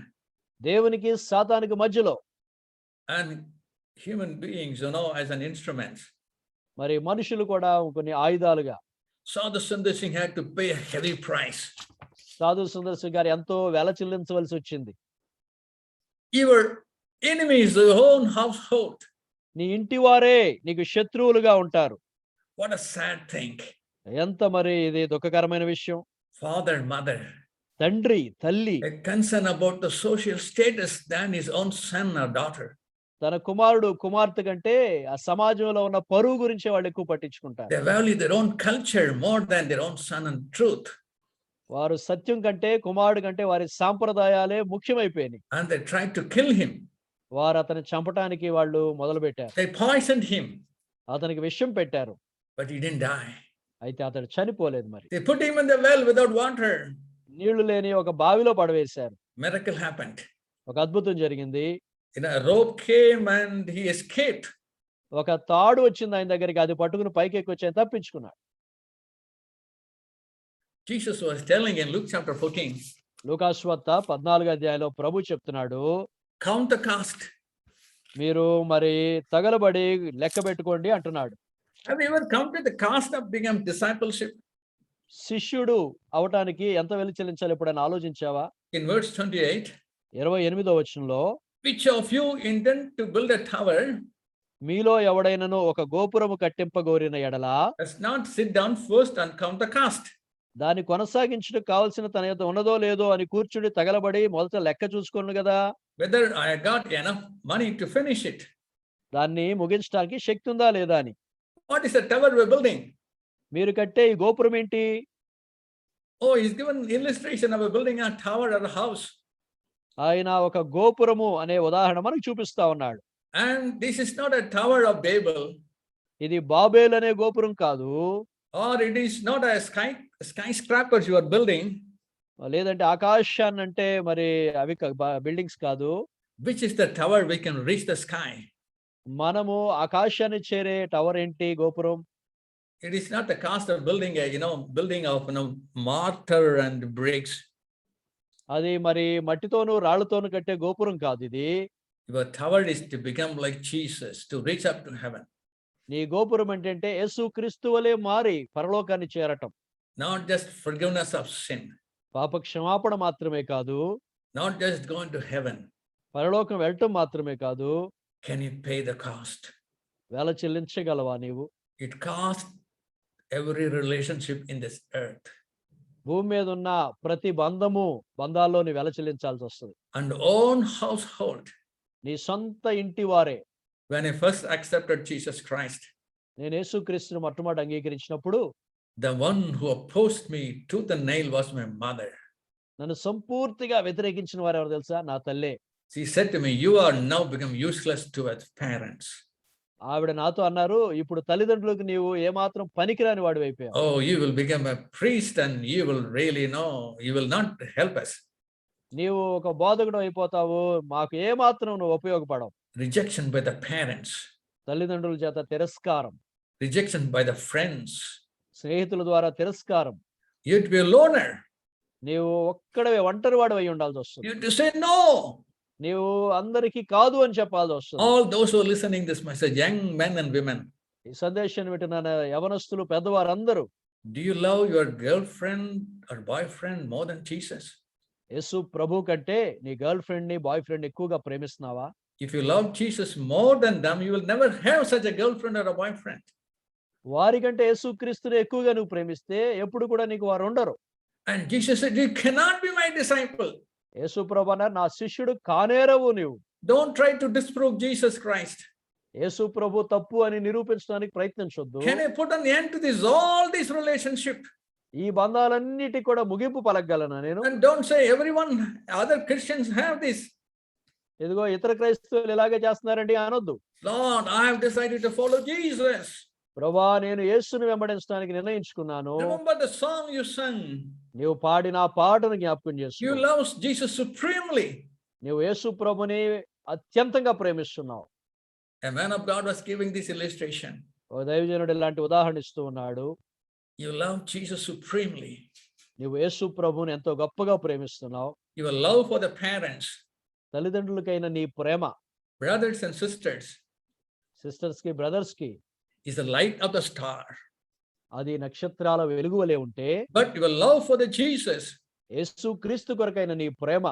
దేవునికి సాతానికి మధ్యలో. And human beings, as an instrument. మరి మనుషులు కూడా కొన్ని ఆయుధాలుగా. Sadhu Sundar Singh had to pay a heavy price. సాధు సుందర్ సింగ్ గారు ఎంతో వెల చెల్లించవలసి వచ్చింది. Your enemies, your own household. నీ ఇంటి వారే నీకు శత్రువులుగా ఉంటారు. What a sad thing. ఎంత మరి ఇది దుఃఖకరమైన విషయం. Father, mother. తండ్రి, తల్లి A concern about the social status than his own son or daughter. తన కుమారుడు కుమార్తె కంటే ఆ సమాజంలో ఉన్న పరువు గురించి వాళ్ళు ఎక్కువ పట్టించుకుంటారు. They value their own culture more than their own son and truth. వారు సత్యం కంటే కుమారుడు కంటే వారి సాంప్రదాయాలే ముఖ్యమైపోయినాయి. And they tried to kill him. వారు అతన్ని చంపటానికి వాళ్ళు మొదలు పెట్టారు. They poisoned him. అతనికి విషం పెట్టారు. But he didn't die. అయితే అతడు చనిపోలేదు. మరి They put him in the well without water. నీళ్లు లేని ఒక బావిలో పడవేశారు. Miracle happened. ఒక అద్భుతం జరిగింది. A rope came and he escaped. ఒక తాడు వచ్చింది ఆయన దగ్గరికి, అది పట్టుకుని పైకి ఎక్కి వచ్చి ఆయన తప్పించుకున్నాడు. Jesus was telling in Luke chapter 14. లూకాసు వార్త 14వ అధ్యాయంలో ప్రభు చెప్తున్నాడు, Count the cost. మీరు మరి తగలబడి లెక్క పెట్టుకోండి అంటున్నాడు. Have you ever counted the cost of becoming discipleship? శిష్యుడు అవటానికి ఎంత వెల చెల్లించాలి ఎప్పుడైనా ఆలోచించావా? In verse 28. 28వ వచనంలో, Which of you intend to build a tower మీలో ఎవడైనను ఒక గోపురము కట్టింపగోరిన ఎడల does not sit down first and count the cost. దాన్ని కొనసాగించుటకు కావలసిన తన యొద్ద ఉన్నదో లేదో అని కూర్చుని తగలబడి మొదట లెక్క చూసుకోను కదా, Whether I got enough money to finish it. దాన్ని ముగించడానికి శక్తి ఉందా లేదా అని. What is the tower we're building? మీరు కట్టే ఈ గోపురం ఏంటి? Oh, he's given illustration of a building a tower or a house. ఆయన ఒక గోపురము అనే ఉదాహరణ మనకు చూపిస్తా ఉన్నాడు. And this is not a tower of Babel. ఇది బాబేల్ అనే గోపురం కాదు. Or it is not a skyscrapers you are building. లేదంటే ఆకాశాన్ని అంటే మరి అవి బిల్డింగ్స్ కాదు. Which is the tower we can reach the sky? మనము ఆకాశాన్ని చేరే టవర్ ఏంటి? గోపురం. It is not the cost of building building of mortar and bricks. అది మరి మట్టితోను రాళ్లతోను కట్టే గోపురం కాదు ఇది. Your tower is to become like Jesus, to reach up to heaven. నీ గోపురం ఏంటంటే యేసుక్రీస్తు వలె మారి పరలోకాన్ని చేరటం. Not just forgiveness of sin. పాప క్షమాపణ మాత్రమే కాదు. Not just going to heaven. పరలోకం వెళ్ళటం మాత్రమే కాదు. Can you pay the cost? వెల చెల్లించగలవా నీవు? It costs every relationship in this earth. భూమి మీద ఉన్న ప్రతి బంధాల్లోని వెల చెల్లించాల్సి వస్తుంది. And own household. నీ సొంత ఇంటి వారే. When I first accepted Jesus Christ, నేను యేసుక్రీస్తుని మొట్టమొదటి అంగీకరించినప్పుడు the one who opposed me tooth and nail was my mother. నన్ను సంపూర్తిగా వ్యతిరేకించిన వారు ఎవరు తెలుసా? నా తల్లే. She said to me, you are now become useless to us parents. ఆవిడ నాతో అన్నారు, "ఇప్పుడు తల్లిదండ్రులకు నీవు ఏమాత్రం పనికిరాని వాడివైపోయావు. Oh, you will become a priest and you will really know, you will not help us. నీవు ఒక బోధకుడు అయిపోతావు. మాకు ఏమాత్రం నువ్వు ఉపయోగపడవు." Rejection by the parents, తల్లిదండ్రుల చేత తిరస్కారం, rejection by the friends. స్నేహితుల ద్వారా తిరస్కారం. You have to be a loner. నీవు ఒక్కడివే ఒంటరివాడివై ఉండాల్సొస్తుంది. You have to say no. నీవు అందరికీ కాదు అని చెప్పాల్సొస్తుంది. All those who are listening this message, young men and women, ఈ సందేశాన్ని వింటున్న యవనస్తులు, పెద్దవారందరూ, do you love your girlfriend or boyfriend more than Jesus? యేసు ప్రభు కంటే నీ గర్ల్ ఫ్రెండ్ ని, బాయ్ ఫ్రెండ్ ఎక్కువగా ప్రేమిస్తున్నావా? If you love Jesus more than them, you will never have such a girlfriend or a boyfriend. వారికంటే యేసుక్రీస్తుని ఎక్కువగా నువ్వు ప్రేమిస్తే ఎప్పుడు కూడా నీకు వారు ఉండరు. And Jesus said, you cannot be my disciple. యేసు ప్రభు అన్నారు, నా శిష్యుడు కానేరవు నీవు. Don't try to disprove Jesus Christ. యేసు ప్రభు తప్పు అని నిరూపించడానికి ప్రయత్నించొద్దు. Can I put an end to this, all this relationship? ఈ బంధాలన్నిటి కూడా ముగింపు పలకగలనా నేను? And don't say everyone, other Christians have this. ఇదిగో ఇతర క్రైస్తవులు ఇలాగే చేస్తున్నారండి అనొద్దు. Lord, I have decided to follow Jesus. ప్రభా, నేను యేసుని వెంబడించడానికి నిర్ణయించుకున్నాను. Remember the song you sang. నీవు పాడిన ఆ పాటను జ్ఞాపకం You చేసుకో. love Jesus supremely. నీవు యేసు ప్రభుని అత్యంతంగా ప్రేమిస్తున్నావు. A man of God was giving this illustration. ఓ దైవజనుడు ఇలాంటి ఉదాహరణ ఇస్తూ ఉన్నాడు. You love Jesus supremely. నీవు యేసు ప్రభుని ఎంతో గొప్పగా ప్రేమిస్తున్నావు. Your love for the parents, తల్లిదండ్రులకైన నీ ప్రేమ, brothers and sisters, సిస్టర్స్ కి, బ్రదర్స్ కి, is the light of the star. అది నక్షత్రాల వెలుగువలే ఉంటే, But your love for the Jesus యేసు క్రీస్తు కొరకైన నీ ప్రేమ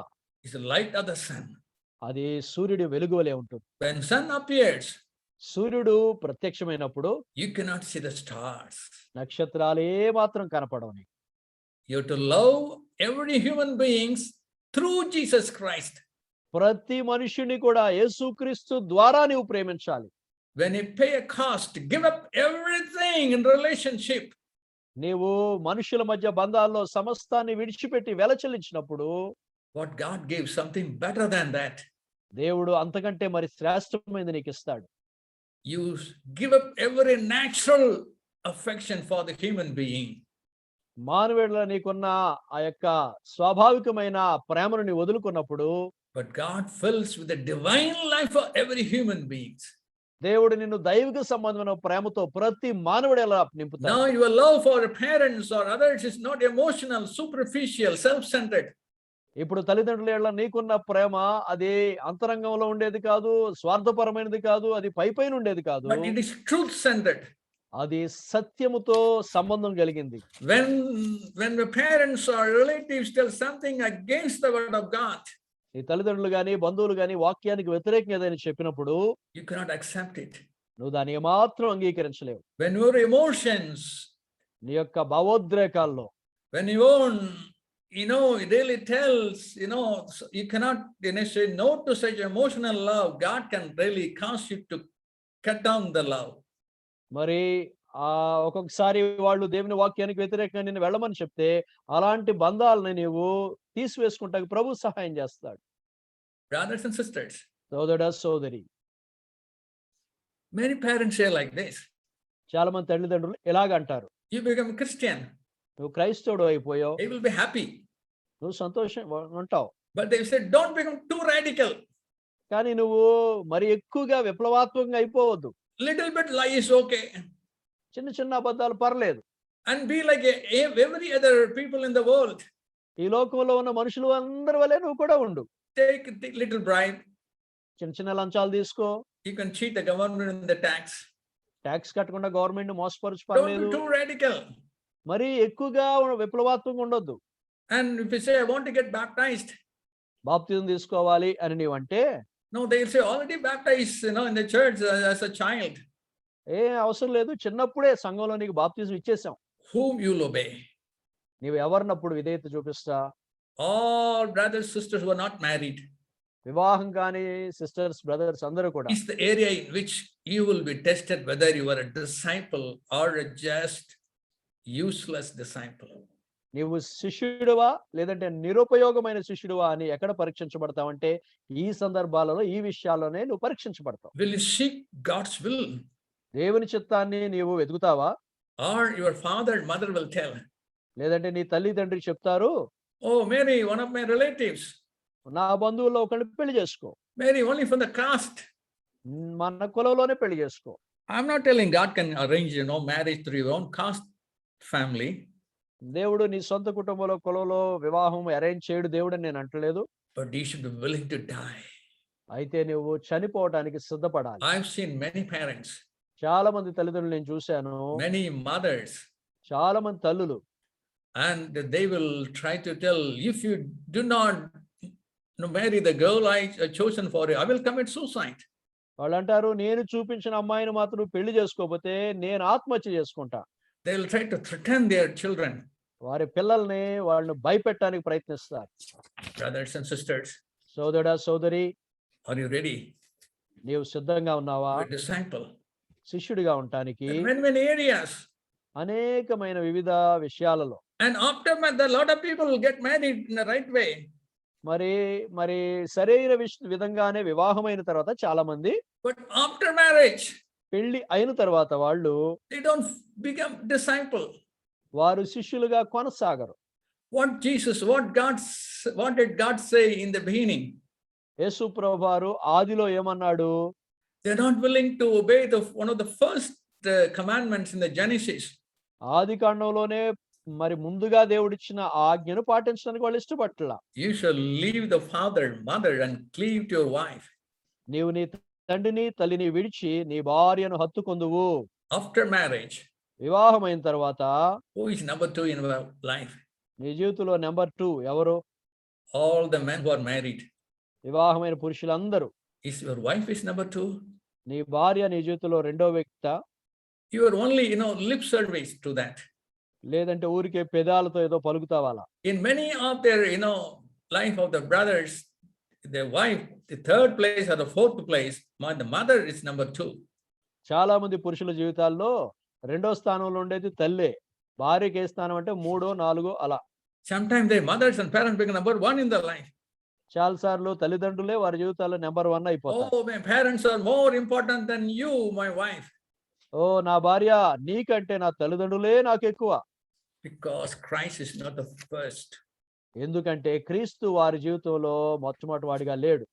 is the light of the sun. అది సూర్యుడి వెలుగువలే ఉంటుంది. When sun appears, సూర్యుడు ప్రత్యక్షమైనప్పుడు you cannot see the stars. నక్షత్రాలే మాత్రం కనపడవు నీకు. You have to love every human beings through Jesus Christ. ప్రతి మనుష్యుని కూడా యేసుక్రీస్తు ద్వారా నీవు ప్రేమించాలి. When you pay a cost, give up everything in relationship. నీవు మనుషుల మధ్య బంధాల్లో సమస్తాన్ని విడిచిపెట్టి వెలచెల్లించినప్పుడు What God gives something better than that. దేవుడు అంతకంటే మరి శ్రేష్టమైనది నీకు ఇస్తాడు. You give up every natural affection for the human being. మానవుడిలో నీకున్న ఆ యొక్క స్వాభావికమైన ప్రేమను నీ వదులుకున్నప్పుడు But God fills with the divine life for every human being. దేవుడు నిన్ను దైవిక సంబంధమైన ప్రేమతో ప్రతి మానవుడు ఎలా నింపుతాడు. Now your love for parents or others is not emotional, superficial, self-centered. ఇప్పుడు తల్లిదండ్రుల ఏళ్ళ నీకున్న ప్రేమ అది అంతరంగంలో ఉండేది కాదు, స్వార్థపరమైనది కాదు, అది పైపైన ఉండేది కాదు. But it is truth-centered. అది సత్యముతో సంబంధం కలిగింది. When the parents or relatives tell something against the word of God, నీ తల్లిదండ్రులు గాని, బంధువులు గాని వాక్యానికి వ్యతిరేకంగా ఏదైనా చెప్పినప్పుడు you cannot accept it. నువ్వు దాన్ని ఏమాత్రం అంగీకరించలేవు. When your emotions, నీ యొక్క భావోద్రేకాల్లో, when your own, it really tells, you cannot say no to such emotional love. God can really cause you to cut down the love. మరి ఒక్కొక్కసారి వాళ్ళు దేవుని వాక్యానికి వ్యతిరేకంగా నిన్ను వెళ్ళమని చెప్తే అలాంటి బంధాలని నీవు తీసివేసుకుంటానికి ప్రభు సహాయం చేస్తాడు. Brothers and sisters, సోదరుడా, సోదరి, many parents say like this. చాలా మంది తల్లిదండ్రులు ఇలాగంటారు, You become a Christian, నువ్వు క్రైస్తవుడు అయిపోయావు, they will be happy. నువ్వు సంతోషం ఉంటావు, But they say, don't become too radical. కానీ నువ్వు మరి ఎక్కువగా విప్లవాత్మకంగా అయిపోవద్దు. Little bit lie is okay. చిన్న చిన్న అబద్ధాలు పర్లేదు. And be like every other people in the world. ఈ లోకంలో ఉన్న మనుషులు అందరి వల్లే నువ్వు కూడా ఉండు. Take little bribe. చిన్న చిన్న లంచాలు తీసుకో. You can cheat the government in the tax. Tax కట్టకుండా గవర్నమెంట్ మోసపరచు Don't పర్లేదు. be too radical. మరి ఎక్కువగా విప్లవాత్మకంగా ఉండొద్దు. And if you say, I want to get baptized. బాప్తిజం తీసుకోవాలి అని నీవంటే, No, they'll say already baptized, in the church as a child. ఏ అవసరం లేదు, చిన్నప్పుడే సంఘంలో నీకు బాప్తిజం ఇచ్చేసాం. Whom you'll obey. నీవు ఎవరినప్పుడు విధేయత చూపిస్తా? All brothers, sisters who are not married. వివాహం కాని సిస్టర్స్, బ్రదర్స్ అందరూ కూడా Is the area in which you will be tested whether you are a disciple or a just useless disciple. నీవు శిష్యుడివా లేదంటే నిరుపయోగమైన శిష్యుడివా అని ఎక్కడ పరీక్షించబడతావంటే ఈ సందర్భాలలో ఈ విషయాల్లోనే నువ్వు పరీక్షించబడతావు. Will you seek God's will? దేవుని చిత్తాన్ని నీవు వెతుకుతావా? Or your father and mother will tell, లేదంటే నీ తల్లిదండ్రులు చెప్తారు, oh, Mary, one of my relatives. నా బంధువుల్లో ఒకళ్ళని పెళ్లి చేసుకో, Mary, only from the caste. మన కులంలోనే పెళ్లి చేసుకో. I'm not telling God can arrange, marriage through your own caste family. దేవుడు నీ సొంత కుటుంబంలో కులంలో వివాహం అరేంజ్ చేయడు దేవుడు నేను అంటలేదు. But you should be willing to die. అయితే నువ్వు చనిపోవటానికి సిద్ధపడాలి. I've seen many parents, చాలా మంది తల్లిదండ్రులు నేను చూశాను, many mothers, చాలా మంది తల్లులు, and they will try to tell, if you do not marry the girl I chosen for you, I will commit suicide. వాళ్ళు అంటారు, నేను చూపించిన అమ్మాయిని మాత్రం నువ్వు పెళ్లి చేసుకోకపోతే నేను ఆత్మహత్య చేసుకుంటా. They will try to threaten their children. వారి పిల్లల్ని వాళ్ళను భయపెట్టడానికి ప్రయత్నిస్తారు. Brothers and sisters, సోదరుడా సోదరి, are you ready నీవు సిద్ధంగా ఉన్నావా to be a disciple? శిష్యుడిగా ఉండటానికి? In many areas. అనేకమైన వివిధ విషయాలలో. And after that, a lot of people will get married in the right way. మరి సరైన విధంగానే వివాహమైన తర్వాత చాలా మంది, But after marriage, పెళ్లి అయిన తర్వాత వాళ్ళు they don't become disciple. వారు శిష్యులుగా కొనసాగరు. What did God say in the beginning? యేసు ప్రభువారు ఆదిలో ఏమన్నాడు? They're not willing to obey one of the first commandments in the Genesis. ఆదికాండంలోనే మరి ముందుగా దేవుడిచ్చిన ఆజ్ఞను పాటించడానికి వాళ్ళు ఇష్టపడలా. You shall leave the father, mother, and cleave to your wife. నీవు నీ తండ్రిని తల్లిని విడిచి నీ భార్యను హత్తుకొందువు. After marriage, వివాహమైన తర్వాత who is number 2 in our life? నీ జీవితంలో నెంబర్ 2 ఎవరు? All the men who are married. వివాహమైన పురుషులందరూ. Is your wife is number 2? నీ భార్య నీ జీవితంలో రెండో వ్యక్తి? You are only, lip service to that. లేదంటే ఊరికే పెదాలతో ఏదో పలుకుతావాలా? In many of their, life of the brothers, their wife, the third place or the fourth place, the mother is number 2. చాలా మంది పురుషుల జీవితాల్లో రెండో స్థానంలో ఉండేది తల్లే. భార్యకి ఏ స్థానం అంటే 3, 4 అలా. Sometimes their mothers and parents become number 1 in their life. చాలా సార్లు తల్లిదండ్రులే వారి జీవితాల్లో నెంబర్ 1 అయిపోతారు. Oh, my parents are more important than you, my wife. ఓ నా భార్య నీకంటే నా తల్లిదండ్రులే నాకు ఎక్కువ. Because Christ is not the first. ఎందుకంటే క్రీస్తు వారి జీవితంలో మొట్టమొదటి వాడిగా లేడు.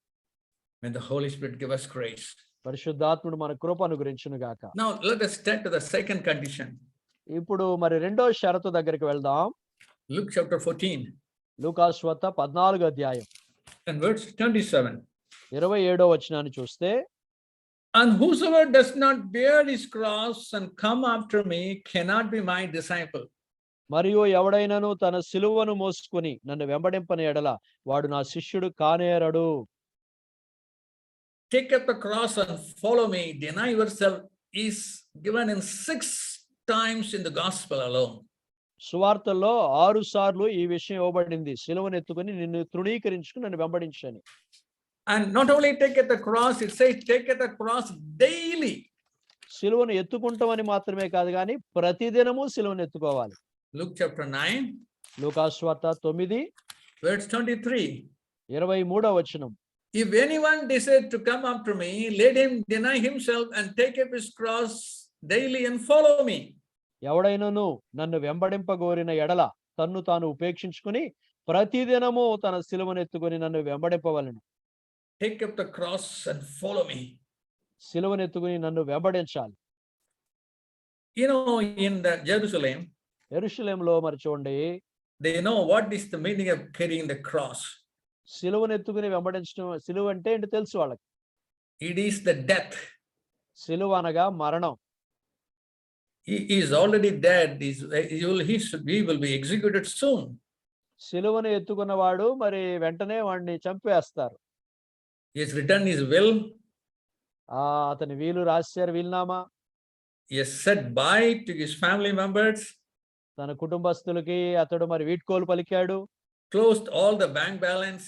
May the Holy Spirit give us grace. పరిశుద్ధాత్ముడు మన కృప అనుగ్రహించును గాక. Now let us turn to the second condition. ఇప్పుడు మరి రెండో షరతు దగ్గరికి వెళ్దాం. Luke chapter 14. లూకా సువార్త 14వ అధ్యాయం And verse 27. 27వ వచనాన్ని చూస్తే, And whosoever does not bear his cross and come after me cannot be my disciple. మరియు ఎవడైనను తన సిలువను మోసుకొని నన్ను వెంబడింపని ఎడల వాడు నా శిష్యుడు కానేరడు. Take up the cross and follow me. Deny yourself is given in 6 times in the gospel alone. సువార్తల్లో 6 సార్లు ఈ విషయం ఇవ్వబడింది. సిలువను ఎత్తుకొని నిన్ను తృణీకరించుకుని నన్ను వెంబడించని. And not only take up the cross, it says take up the cross daily. సిలువను ఎత్తుకుంటామని మాత్రమే కాదు కానీ ప్రతిదినము సిలువను ఎత్తుకోవాలి. Luke chapter 9. లూకా సువార్త 9 verse 23. 23వ వచనం. If anyone desire to come after me, let him deny himself and take up his cross daily and follow me. ఎవడైనను నన్ను వెంబడింపగోరిన ఎడల తన్ను తాను ఉపేక్షించుకుని ప్రతిదినము తన సిలువను ఎత్తుకొని నన్ను వెంబడింపవలెను. Take up the cross and follow me. సిలువను ఎత్తుకొని నన్ను వెంబడించాలి. In the Jerusalem, యెరూషలేములో మరి చూడండి, they know what is the meaning of carrying the cross. సిలువను ఎత్తుకుని వెంబడించడం, సిలువ అంటే ఏంటి తెలుసు వాళ్ళకి. It is the death. సిలువ అనగా మరణం. He is already dead. He will be executed soon. సిలువను ఎత్తుకున్నవాడు మరి వెంటనే వాడిని చంపేస్తారు. He has written his will. అతని వీలు రాశారు, వీలునామా. He has said bye to his family members. తన కుటుంబస్తులకి అతడు మరి వీడ్కోలు పలికాడు. Closed all the bank balance.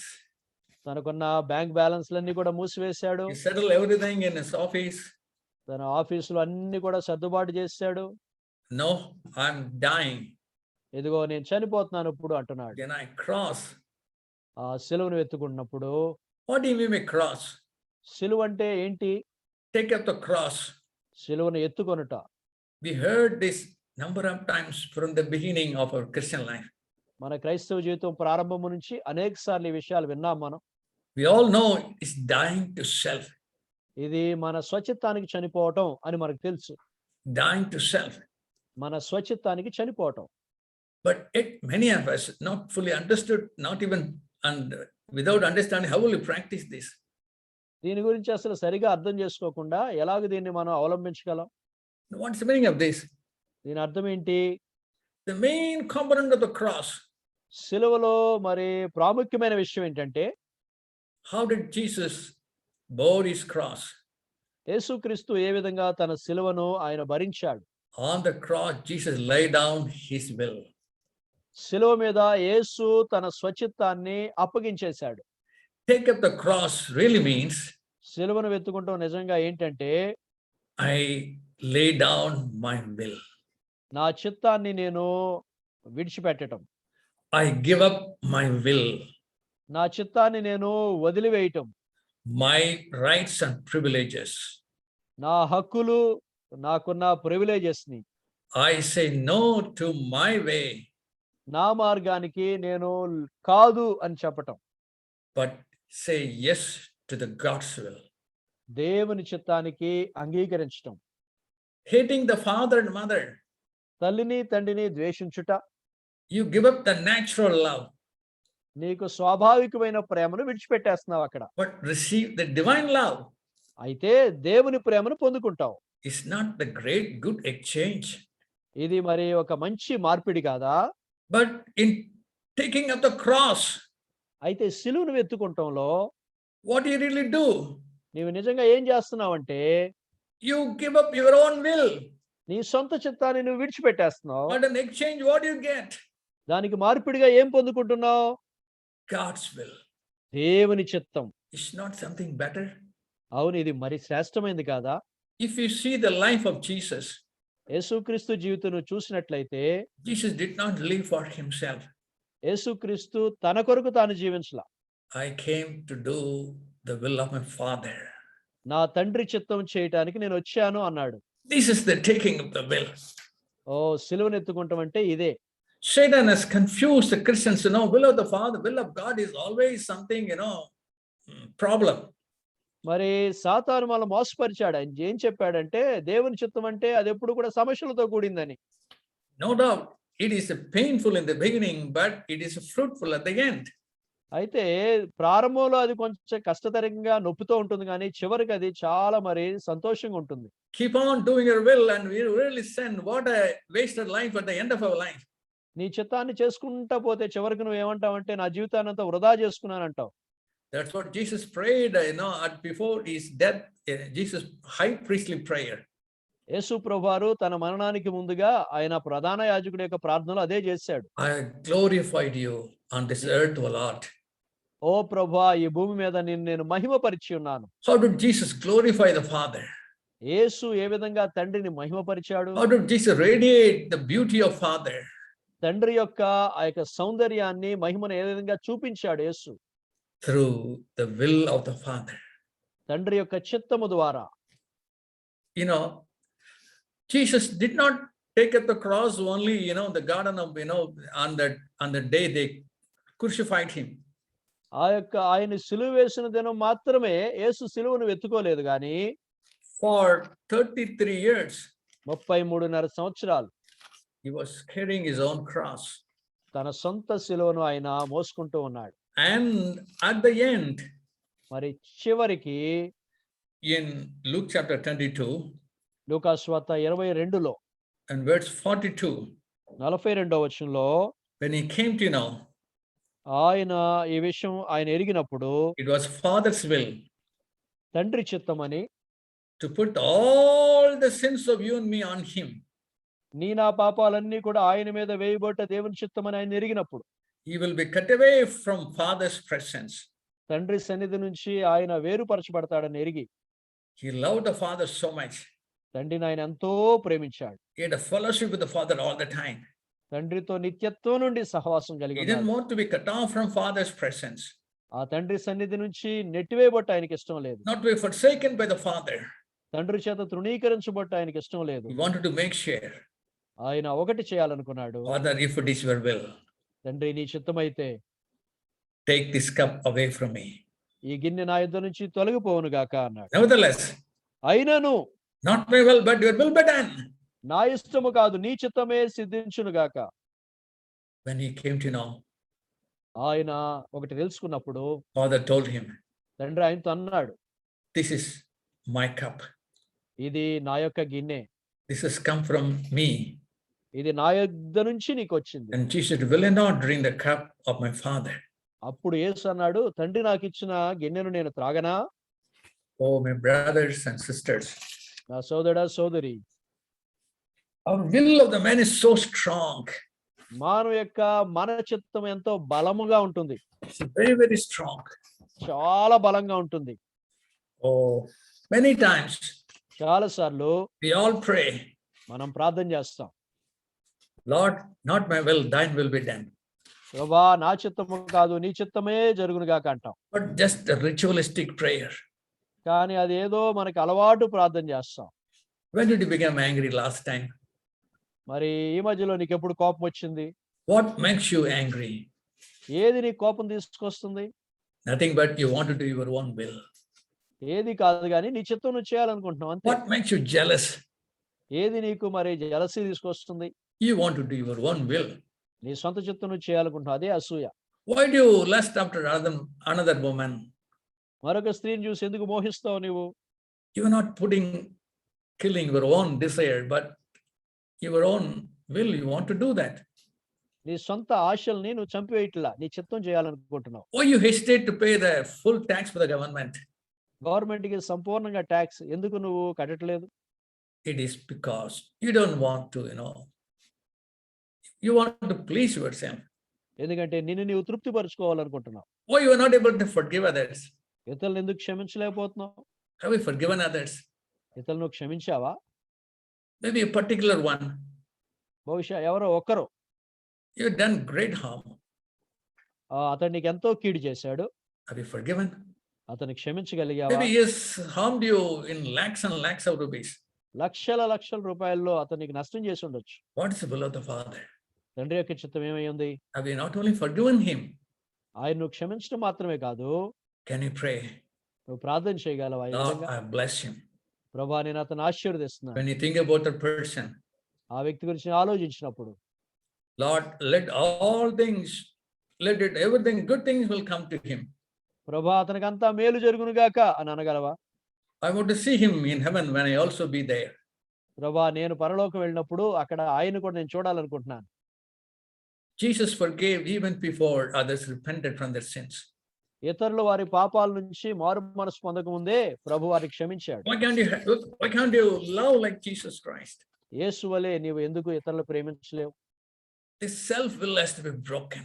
తనకున్న బ్యాంక్ బ్యాలెన్స్లన్నీ కూడా మూసివేశాడు. He settled everything in his office. తన ఆఫీసులో అన్ని కూడా సర్దుబాటు చేశాడు. No, I'm dying. ఇదిగో నేను చనిపోతున్నాను ఇప్పుడు అంటున్నాడు. Then I cross. ఆ సిలువను ఎత్తుకున్నప్పుడు, What do you mean by cross? సిలువ అంటే ఏంటి? Take up the cross. సిలువను ఎత్తుకొనుట. We heard this number of times from the beginning of our Christian life. మన క్రైస్తవ జీవితం ప్రారంభము నుంచి అనేక సార్లు ఈ విషయాలు విన్నాం మనం. We all know it's dying to self. ఇది మన స్వచిత్తానికి చనిపోవటం అని మనకు తెలుసు. Dying to self. మన స్వచిత్తానికి చనిపోవటం. But yet many of us not fully understood, not even and without understanding how will you practice this. దీని గురించి అసలు సరిగా అర్థం చేసుకోకుండా ఎలాగ దీన్ని మనం అవలంబించగలం? What's the meaning of this? దీని అర్థం ఏంటి? The main component of the cross. సిలువలో మరి ప్రాముఖ్యమైన విషయం ఏంటంటే, How did Jesus bore his cross? యేసుక్రీస్తు ఏ విధంగా తన సిలువను ఆయన భరించాడు. On the cross, Jesus laid down his will. సిలువ మీద యేసు తన స్వచిత్తాన్ని అప్పగించేశాడు. Take up the cross really means సిలువను వెతుకుంటాం నిజంగా ఏంటంటే, I lay down my will. నా చిత్తాన్ని నేను విడిచిపెట్టటం. I give up my will, నా చిత్తాన్ని నేను వదిలివేయటం. my rights and privileges. నా హక్కులు, నాకున్న ప్రివిలేజెస్ని, I say no to my way, నా మార్గానికి నేను కాదు అని చెప్పటం. but say yes to the God's will. దేవుని చిత్తానికి అంగీకరించటం. Hating the father and mother, తల్లిని తండ్రిని ద్వేషించుట. you give up the natural love, నీకు స్వాభావికమైన ప్రేమను విడిచిపెట్టేస్తున్నావు అక్కడ. but receive the divine love. అయితే దేవుని ప్రేమను పొందుకుంటావు. Is not the great good exchange. ఇది మరి ఒక మంచి మార్పిడి కాదా? But in taking up the cross, అయితే సిలువను వెతుకుంటంలో what do you really do? నీవు నిజంగా ఏం చేస్తున్నావంటే, You give up your own will. నీ సొంత చిత్తాన్ని నువ్వు విడిచిపెట్టేస్తున్నావు. But in exchange, what do you get? దానికి మార్పిడిగా ఏం పొందుకుంటున్నావు? God's will. దేవుని చిత్తం. It's not something better. అవును, ఇది మరి శ్రేష్టమైంది కాదా? If you see the life of Jesus, యేసుక్రీస్తు జీవితం నువ్వు చూసినట్లయితే, Jesus did not live for himself. యేసుక్రీస్తు తన కొరకు తాను జీవించలా. I came to do the will of my Father. నా తండ్రి చిత్తం చేయటానికి నేను వచ్చాను అన్నాడు. This is the taking of the will. ఓ సిలువను ఎత్తుకుంటాం అంటే ఇదే. Satan has confused the Christians, will of the Father, will of God is always something, problem. మరి సాతాను మనల్ని మోసపరిచాడు. ఆయన ఏం చెప్పాడంటే, దేవుని చిత్తం అంటే అది ఎప్పుడు కూడా సమస్యలతో కూడిందని. No doubt, it is painful in the beginning, but it is fruitful at the end. అయితే ప్రారంభంలో అది కొంచెం కష్టతరంగా నొప్పితో ఉంటుంది, కానీ చివరికి అది చాలా మరి సంతోషంగా ఉంటుంది. Keep on doing your will and we really send what a wasted life at the end of our life. నీ చిత్తాన్ని చేసుకుంటా పోతే చివరికి నువ్వు ఏమంటావంటే, నా జీవితాన్ని అంతా వృధా చేసుకున్నానంటావు. That's what Jesus prayed, before his death, Jesus high priestly prayer. యేసు ప్రభువారు తన మరణానికి ముందుగా ఆయన ప్రధాన యాజకుడి యొక్క ప్రార్థనలో అదే చేశాడు. I glorified you on this earth, O Lord. ఓ ప్రభువా, ఈ భూమి మీద నేను మహిమపరిచి ఉన్నాను. How did Jesus glorify the Father? యేసు ఏ విధంగా తండ్రిని మహిమపరిచాడు? How did Jesus radiate the beauty of Father? తండ్రి యొక్క ఆ యొక్క సౌందర్యాన్ని, మహిమను ఏ విధంగా చూపించాడు యేసు? Through the will of the Father. తండ్రి యొక్క చిత్తము ద్వారా. Jesus did not take up the cross only, the garden of, on the day they crucified him. ఆయన సిలువ వేసిన దినం మాత్రమే యేసు సిలువను వెతుకోలేదు గాని, for 33 years 33.5 సంవత్సరాలు he was carrying his own cross. తన సొంత సిలువను ఆయన మోసుకుంటూ ఉన్నాడు. And at the end, మరి చివరికి in Luke chapter 22, లూకా సువార్త 22లో and verse 42, 42వ వచనంలో, when he came to know, ఆయన ఈ విషయం ఆయన ఎరిగినప్పుడు, it was Father's will తండ్రి చిత్తమని, to put all the sins of you and me on him. నీ నా పాపాలన్నీ కూడా ఆయన మీద వేయబడ్డ దేవుని చిత్తమని ఆయన ఎరిగినప్పుడు, He will be cut away from Father's presence. తండ్రి సన్నిధి నుంచి ఆయన వేరుపరచబడతాడని ఎరిగి, He loved the Father so much. తండ్రిని ఆయన ఎంతో ప్రేమించాడు. He had a fellowship with the Father all the time. తండ్రితో నిత్యత్వం నుండి సహవాసం కలిగి He didn't ఉన్నాడు. want to be cut off from Father's presence, ఆ తండ్రి సన్నిధి నుంచి నెట్టివేయబట్ట ఆయనకి ఇష్టం లేదు. not to be forsaken by the Father. తండ్రి చేత తృణీకరించబట్ట ఆయనకి ఇష్టం లేదు. He wanted to make sure, ఆయన ఒకటి చేయాలనుకున్నాడు. Father, if it is your will, తండ్రి నీ చిత్తమైతే take this cup away from me. ఈ గిన్నె నా యుద్ధ నుంచి తొలగిపోవును గాక అన్నాడు. Nevertheless, అయినను not my will, but your will be done. నా ఇష్టము కాదు నీ చిత్తమే సిద్ధించును గాక. When he came to know, ఆయన ఒకటి తెలుసుకున్నప్పుడు Father told him, తండ్రి ఆయనతో అన్నాడు, this is my cup. ఇది నా యొక్క గిన్నె, This has come from me. ఇది నా యుద్ధ నుంచి నీకు వచ్చింది. And Jesus will I not drink the cup of my Father. అప్పుడు యేసు అన్నాడు, తండ్రి నాకు ఇచ్చిన గిన్నెను నేను త్రాగనా? Oh, my brothers and sisters, నా సోదరా సోదరి, our will of the man is so strong. మానవ యొక్క మన చిత్తం ఎంతో బలముగా ఉంటుంది. It's very, very strong. చాలా బలంగా ఉంటుంది. Oh, many times చాలా సార్లు we all pray, మనం ప్రార్థన చేస్తాం, Lord, not my will, thine will be done. ప్రభా నా చిత్తము కాదు నీ చిత్తమే జరుగునుగాక అంటాం. But just a ritualistic prayer. కానీ అది ఏదో మనకి అలవాటు ప్రార్థన చేస్తాం. When did you become angry last time? మరి ఈ మధ్యలో నీకు ఎప్పుడు కోపం వచ్చింది? What makes you angry? ఏది నీ కోపం తీసుకొస్తుంది? Nothing but you want to do your own will. ఏది కాదు కానీ నీ చిత్తం నువ్వు చేయాలనుకుంటున్నావు అంతే. What makes you jealous? ఏది నీకు మరి జలసీ తీసుకొస్తుంది? You want to do your own will. నీ సొంత చిత్తం నువ్వు చేయాలనుకుంటున్నావు, అదే అసూయ. Why do you lust after another woman? మరొక స్త్రీని చూసి ఎందుకు మోహిస్తావు నీవు? You are not killing your own desire, but your own will. You want to do that. నీ సొంత ఆశల్ని నువ్వు చంపివేయట్లా, నీ చిత్తం చేయాలనుకుంటున్నావు. Why you hesitate to pay the full tax for the government? Government కి సంపూర్ణంగా ట్యాక్స్ ఎందుకు నువ్వు కట్టట్లేదు? It is because you don't want to, you want to please yourself. ఎందుకంటే నిన్ను నీవు తృప్తిపరచుకోవాలనుకుంటున్నావు. Why you are not able to forgive others? ఇతరులను ఎందుకు క్షమించలేకపోతున్నావు? Have you forgiven others? ఇతరులను నువ్వు క్షమించావా? Maybe a particular one. బహుశా ఎవరో ఒక్కరు You've done great harm. అతను నీకు ఎంతో కీడు చేశాడు, Have you forgiven? అతను క్షమించగలిగావా? Maybe he has harmed you in lakhs and lakhs of rupees. లక్షల లక్షల రూపాయల్లో అతను నీకు నష్టం చేసి ఉండొచ్చు. What is the will of the Father? తండ్రి యొక్క చిత్తం ఏమై ఉంది? Have you not only forgiven him? ఆయన నువ్వు క్షమించడం మాత్రమే కాదు, Can you pray? నువ్వు ప్రార్థన చేయగలవా? ఈ Lord, విధంగా, I bless him. ప్రభా నేను అతను ఆశీర్వదిస్తున్నాను. When you think about that person, ఆ వ్యక్తి గురించి ఆలోచించినప్పుడు, Lord, let everything, good things will come to him. ప్రభా అతనికి అంతా మేలు జరుగునుగాక అని అనగలవా? I want to see him in heaven when I also be there. ప్రభా నేను పరలోకం వెళ్ళినప్పుడు అక్కడ ఆయన కూడా నేను చూడాలనుకుంటున్నాను. Jesus forgave even before others repented from their sins. ఇతరులు వారి పాపాల నుంచి మారు మనసు పొందక ముందే ప్రభు వారికి క్షమించాడు. Why can't you love like Jesus Christ? యేసు వలె నీవు ఎందుకు ఇతరులు ప్రేమించలేవు? This self will has to be broken.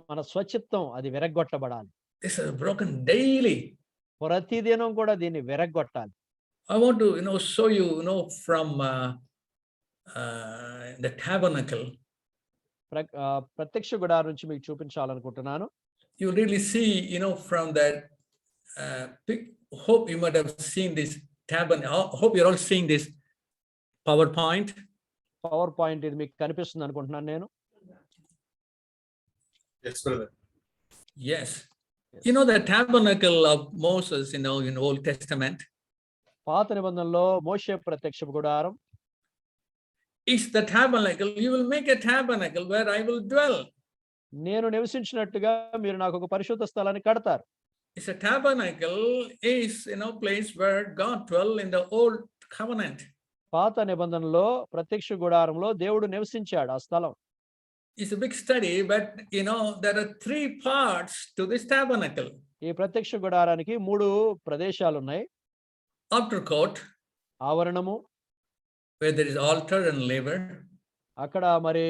మన స్వచిత్తం అది విరగ్గొట్టబడాలి. This is broken daily. ప్రతిదినం కూడా దీన్ని విరగ్గొట్టాలి. I want to show you from the tabernacle. ప్రత్యక్ష గుడారం నుంచి మీకు చూపించాలనుకుంటున్నాను. You really see from that hope you might have seen this tabernacle. Hope you're all seeing this PowerPoint. ఇది మీకు కనిపిస్తుంది అనుకుంటున్నాను నేను. Yes, brother. Yes. The tabernacle of Moses, in Old Testament. పాత నిబంధనలో మోషే ప్రత్యక్ష గుడారం is the tabernacle. You will make a tabernacle where I will dwell. నేను నివసించినట్టుగా మీరు నాకు ఒక పరిశుద్ధ స్థలాన్ని కడతారు. It's a tabernacle is place where God dwell in the old covenant. పాత నిబంధనలో ప్రత్యక్ష గుడారంలో దేవుడు నివసించాడు ఆ స్థలం. It's a big study, but there are 3 parts to this tabernacle. ఈ ప్రత్యక్ష గుడారానికి 3 ప్రదేశాలు ఉన్నాయి. Outer court, ఆవరణము, where there is altar and laver. అక్కడ మరి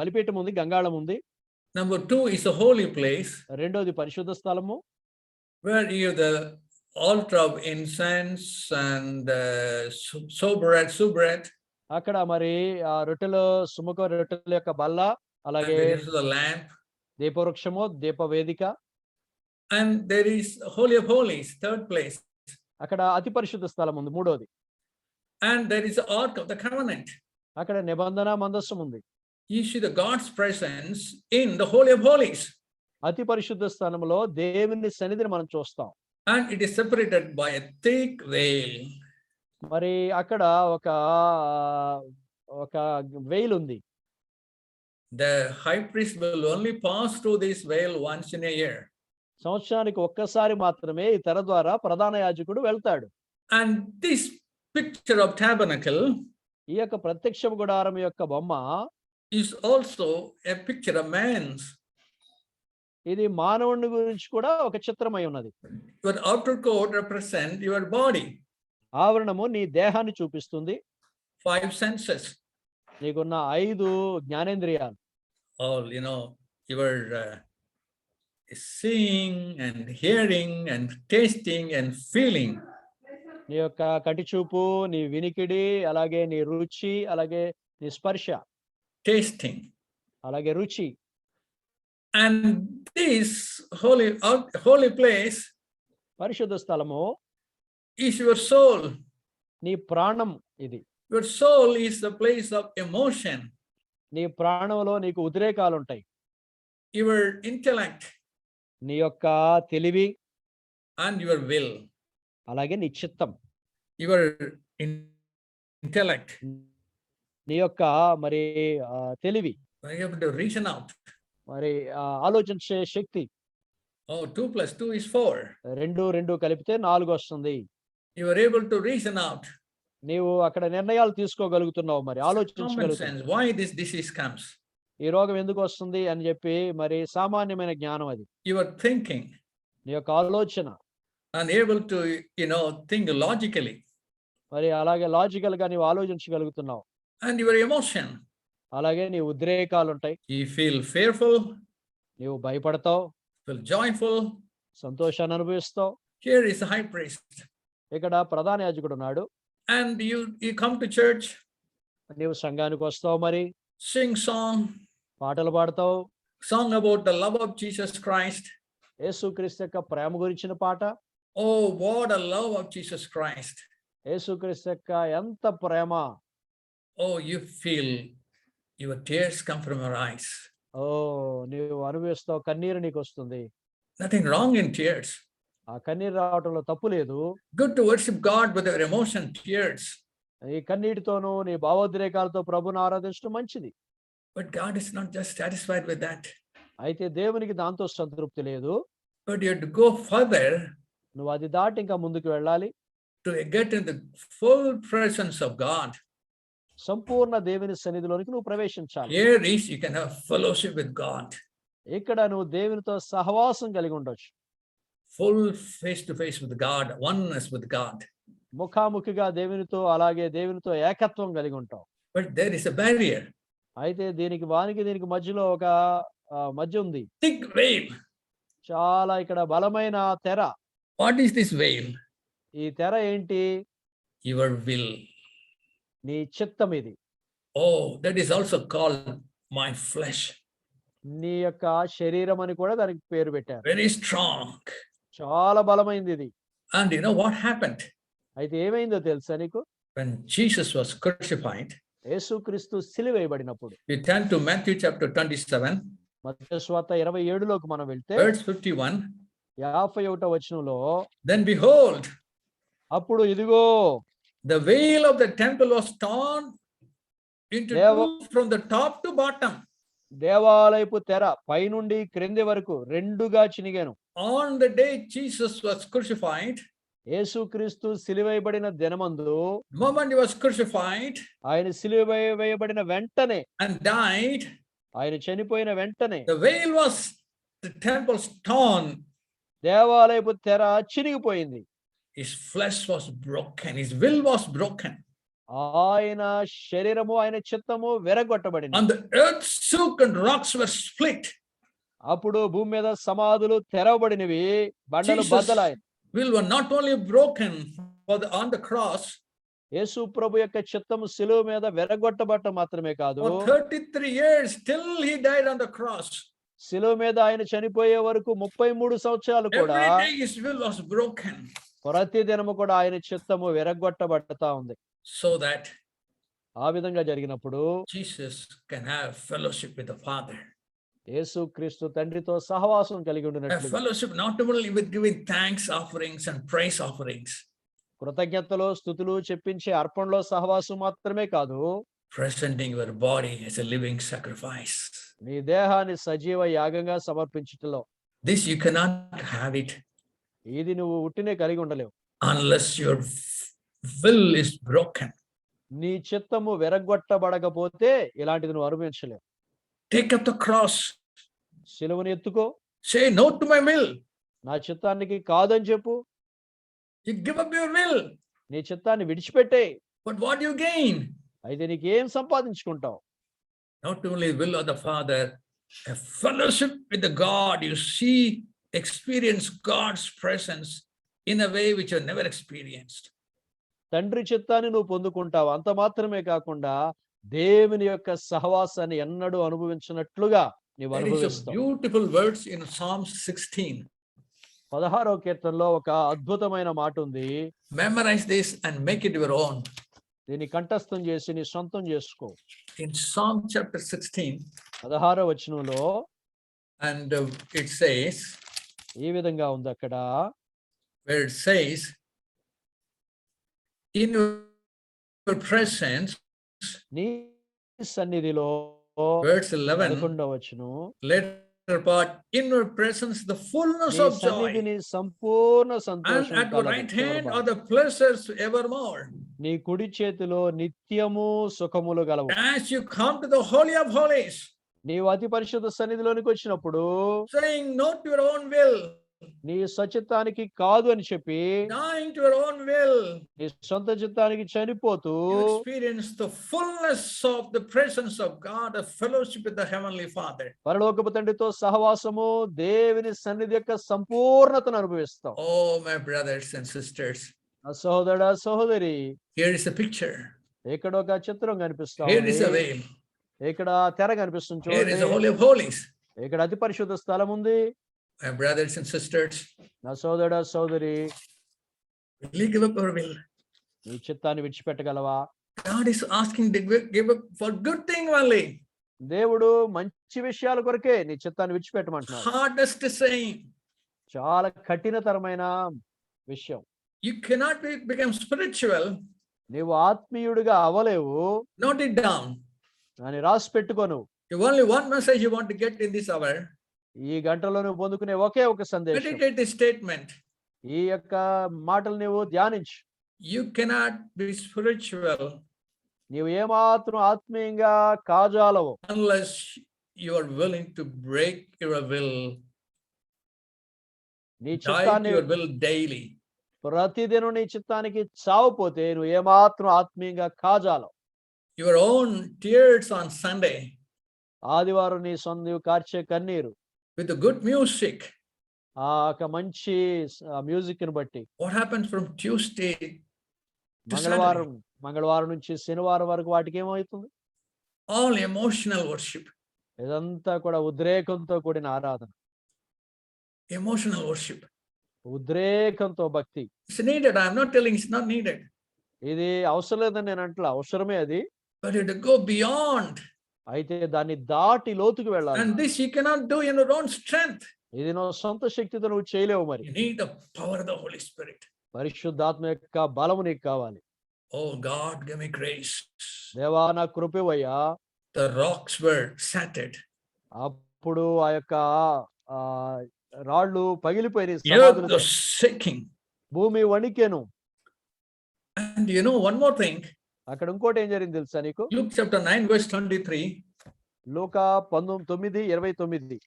బలిపీఠం ఉంది, గంగాళం ఉంది. Number 2 is a holy place. రెండోది పరిశుద్ధ స్థలము, where you have the altar of incense and showbread. అక్కడ మరి ఆ రొట్టెలో సుముఖ రొట్టెల యొక్క బల్ల, and అలాగే there is the lamp, దీపవృక్షము, దీపవేదిక, and there is Holy of Holies, third place, అక్కడ అతి పరిశుద్ధ స్థలం ఉంది మూడోది. and there is the Ark of the Covenant. అక్కడ నిబంధన మందస్సం ఉంది. You see the God's presence in the Holy of Holies, అతి పరిశుద్ధ స్థలంలో దేవుని సన్నిధిని మనం చూస్తాం. and it is separated by a thick veil. మరి అక్కడ ఒక వెయిల్ ఉంది. The high priest will only pass through this veil once in a year. సంవత్సరానికి ఒక్కసారి మాత్రమే ఈ తెర ద్వారా ప్రధాన యాజకుడు వెళ్తాడు. And this picture of tabernacle ఈ యొక్క ప్రత్యక్ష గుడారం యొక్క బొమ్మ is also a picture of man's. ఇది మానవుని గురించి కూడా ఒక చిత్రమై ఉన్నది. Your outer coat represent your body, ఆవరణము నీ దేహాన్ని చూపిస్తుంది. 5 senses, నీకున్న 5 జ్ఞానేంద్రియాలు. all your seeing and hearing and tasting and feeling. నీ యొక్క కంటి చూపు, నీ వినికిడి, అలాగే నీ రుచి, అలాగే నీ స్పర్శ, tasting. అలాగే రుచి. And this holy place పరిశుద్ధ స్థలము is your soul. నీ ప్రాణం ఇది. Your soul is the place of emotion, నీ ప్రాణంలో నీకు ఉద్రేకాలు ఉంటాయి. your intellect, నీ యొక్క తెలివి, and your will. అలాగే నీ చిత్తం. Your intellect, నీ యొక్క మరి తెలివి, you have to reason out. మరి ఆలోచించే శక్తి. Oh, 2 plus 2 is 4. 2 కలిపితే 4 వస్తుంది. You are able to reason out. నీవు అక్కడ నిర్ణయాలు తీసుకోగలుగుతున్నావు, మరి Common ఆలోచించగలుగుతున్నావు. sense, why this disease comes. ఈ రోగం ఎందుకు వస్తుంది అని చెప్పి మరి సామాన్యమైన జ్ఞానం అది. You are thinking నీ యొక్క ఆలోచన, and able to think logically. మరి అలాగే లాజికల్ గా నీవు ఆలోచించగలుగుతున్నావు. And your emotion, అలాగే నీ ఉద్రేకాలు ఉంటాయి. you feel fearful, నీవు భయపడతావు, feel joyful. సంతోషాన్ని అనుభవిస్తావు. Here is the high priest, ఇక్కడ ప్రధాన యాజకుడు ఉన్నాడు. and you come to church, నీవు సంఘానికి వస్తావు, మరి sing song పాడతావు. song about the love of Jesus Christ. యేసుక్రీస్తు యొక్క ప్రేమ గురించిన పాట. Oh, what a love of Jesus Christ. యేసుక్రీస్తు యొక్క ఎంత ప్రేమ. Oh, you feel your tears come from your eyes. నీవు అనుభవిస్తావు, కన్నీరు నీకు వస్తుంది. Nothing wrong in tears. ఆ కన్నీరు రావటంలో తప్పు లేదు. Good to worship God with your emotion, tears. ఈ కన్నీటితోనూ నీ భావోద్రేకాలతో ప్రభుని ఆరాధించడం మంచిది. But God is not just satisfied with that. అయితే దేవునికి దాంతో సంతృప్తి లేదు. But you have to go further నువ్వు అది దాటి ఇంకా ముందుకు వెళ్ళాలి. to get in the full presence of God. సంపూర్ణ దేవుని సన్నిధిలోనికి నువ్వు ప్రవేశించాలి. Here is you can have fellowship with God. ఇక్కడ నువ్వు దేవునితో సహవాసం కలిగి ఉండొచ్చు. Full face to face with God, oneness with God. ముఖాముఖిగా దేవునితో, అలాగే దేవునితో ఏకత్వం కలిగి ఉంటావు. But there is a barrier. అయితే దీనికి దీనికి మధ్యలో ఒక మధ్య ఉంది. Thick veil. చాలా ఇక్కడ బలమైన తెర. What is this veil? ఈ తెర ఏంటి? Your will. నీ చిత్తం ఇది. Oh, that is also called my flesh. నీ యొక్క శరీరం అని కూడా దానికి పేరు పెట్టారు. Very strong. చాలా బలమైంది ఇది. And you know what happened? అయితే ఏమైందో తెలుసా నీకు? When Jesus was crucified, యేసుక్రీస్తు సిలువేయబడినప్పుడు, we turn to Matthew chapter 27, మత్తయి సువార్త 27లోకి మనం వెళ్తే verse 51. 51వ వచనంలో, Then behold, అప్పుడు ఇదిగో the veil of the temple was torn into two from the top to bottom. దేవాలయపు తెర పైనుండి క్రింది వరకు రెండుగా చినిగాను. On the day Jesus was crucified, యేసుక్రీస్తు సిలువేయబడిన దినమందు, the moment he was crucified ఆయన సిలువేయబడిన వెంటనే, and died, ఆయన చనిపోయిన వెంటనే the veil was, the temple torn. దేవాలయపు తెర చినిగిపోయింది. His flesh was broken, his will was broken. ఆయన శరీరము, ఆయన చిత్తము విరగొట్టబడింది. And the earth shook and rocks were split. అప్పుడు భూమి మీద సమాధులు తెరవబడినవి, బండలు బద్దలాయి. Will were not only broken on the cross, యేసు ప్రభు యొక్క చిత్తము శిలువ మీద వెరగొట్టబడటం మాత్రమే కాదు, For 33 years, till he died on the cross, శిలువ మీద ఆయన చనిపోయే వరకు 33 సంవత్సరాలు కూడా every day his will was broken ప్రతి దినము కూడా ఆయన చిత్తము వెరగొట్టబడతా ఉంది. so that ఆ విధంగా జరిగినప్పుడు Jesus can have fellowship with the Father. యేసు క్రీస్తు తండ్రితో సహవాసం కలిగి A ఉండినట్లు fellowship not only with giving thanks offerings and praise offerings, కృతజ్ఞతలో స్తుతులు చెప్పించే అర్పణలో సహవాసం మాత్రమే కాదు, presenting your body as a living sacrifice. నీ దేహాన్ని సజీవ యాగంగా సమర్పించుటలో This you cannot have it ఇది నువ్వు ఉట్టినే కలిగి ఉండలేవు. unless your will is broken. నీ చిత్తము వెరగొట్టబడకపోతే ఇలాంటిది నువ్వు అనుభవించలేవు. Take up the cross. శిలువను ఎత్తుకో, Say no to my will. నా చిత్తానికి కాదని చెప్పు, You give up your will. నీ చిత్తాన్ని విడిచిపెట్టే. But what do you gain? అయితే నీకేం సంపాదించుకుంటావు? Not only will of the Father, a fellowship with the God. You see, experience God's presence in a way which you never experienced. తండ్రి చిత్తాన్ని నువ్వు పొందుకుంటావు. అంత మాత్రమే కాకుండా దేవుని యొక్క సహవాసాన్ని ఎన్నడూ అనుభవించినట్లుగా నీవు There is a అనుభవిస్తావు. beautiful words in Psalm 16. 16వ కీర్తనలో ఒక అద్భుతమైన మాట ఉంది. Memorize this and make it your own. దీన్ని కంఠస్థం చేసి నీ సొంతం చేసుకో. In Psalm chapter 16, 16వ వచనంలో and it says, ఈ విధంగా ఉంది అక్కడ, where it says, in your presence, నీ సన్నిధిలో verse 11, 11వ వచనం, later part, in your presence, the fullness నీ of joy, సన్నిధిని సంపూర్ణ and సంతోషం at your కలదు. right hand are the pleasures evermore. నీ కుడి చేతిలో నిత్యము సుఖములు గలవు. As you come to the Holy of Holies, నీవు అతి పరిశుద్ధ సన్నిధిలోనికి వచ్చినప్పుడు saying no to your own will, నీ స్వచిత్తానికి కాదు అని చెప్పి dying to your own will, నీ సొంత చిత్తానికి చనిపోతూ you experience the fullness of the presence of God, a fellowship with the Heavenly Father. పరలోకపు తండ్రితో సహవాసము, దేవుని సన్నిధి యొక్క సంపూర్ణతను అనుభవిస్తావు. Oh, my brothers and sisters, నా సహోదరుడా సహోదరి, here is a picture. ఇక్కడ ఒక చిత్రం కనిపిస్తా Here is a ఉంది. veil. ఇక్కడ తెర కనిపిస్తుంది Here is the చూడండి. Holy of Holies. ఇక్కడ అతి పరిశుద్ధ స్థలం ఉంది. My brothers and sisters, నా సోదరుడా సోదరి, will you give up your will? నీ చిత్తాన్ని విడిచిపెట్టగలవా? God is asking to give up for good thing only. దేవుడు మంచి విషయాల కొరకే నీ చిత్తాన్ని విడిచిపెట్టమంటున్నాడు. Hardest saying. చాలా కఠినతరమైన విషయం. You cannot become spiritual. నీవు ఆత్మీయుడిగా అవలేవు. Note it down. అని రాసి పెట్టుకోను. You only one message you want to get in this hour. ఈ గంటలో నువ్వు పొందుకునే ఒకే ఒక సందేశం. Meditate this statement. ఈ యొక్క మాటలు నువ్వు ధ్యానించు. You cannot be spiritual నీవు ఏమాత్రం ఆత్మీయంగా కాజాలవు unless you are willing to break your will, నీ die to చిత్తాన్ని your will daily. ప్రతిదినం నీ చిత్తానికి చావపోతే నువ్వు ఏమాత్రం ఆత్మీయంగా కాజాలవు. Your own tears on Sunday ఆదివారం నీ నీవు కార్చే కన్నీరు with the good music. ఆ ఒక మంచి మ్యూజిక్ ని బట్టి What happens from Tuesday to మంగళవారం Saturday? నుంచి శనివారం వరకు వాటికి ఏమవుతుంది? All emotional worship. ఇదంతా కూడా ఉద్రేకంతో కూడిన ఆరాధన, Emotional worship. ఉద్రేకంతో భక్తి. It's needed. I'm not telling it's not needed. ఇది అవసరం లేదని నేను అంటలా, అవసరమే అది. But you have to go beyond. అయితే దాన్ని దాటి లోతుకు వెళ్ళాలి. And this you cannot do in your own strength. ఇది నువ్వు సొంత శక్తితో నువ్వు చేయలేవు. మరి You need the power of the Holy Spirit. పరిశుద్ధాత్మ యొక్క బలము నీకు కావాలి. Oh God, give me grace. దేవా నా కృపవయ్యా. The rocks were shattered. అప్పుడు ఆ యొక్క రాళ్ళు పగిలిపోయినాయి, Earth సమాధులు was shaking. భూమి వణికెను. And you know one more thing. అక్కడ ఇంకోటి ఏం జరిగింది తెలుసా నీకు? Luke chapter 9 verse 23. Luka 9:29.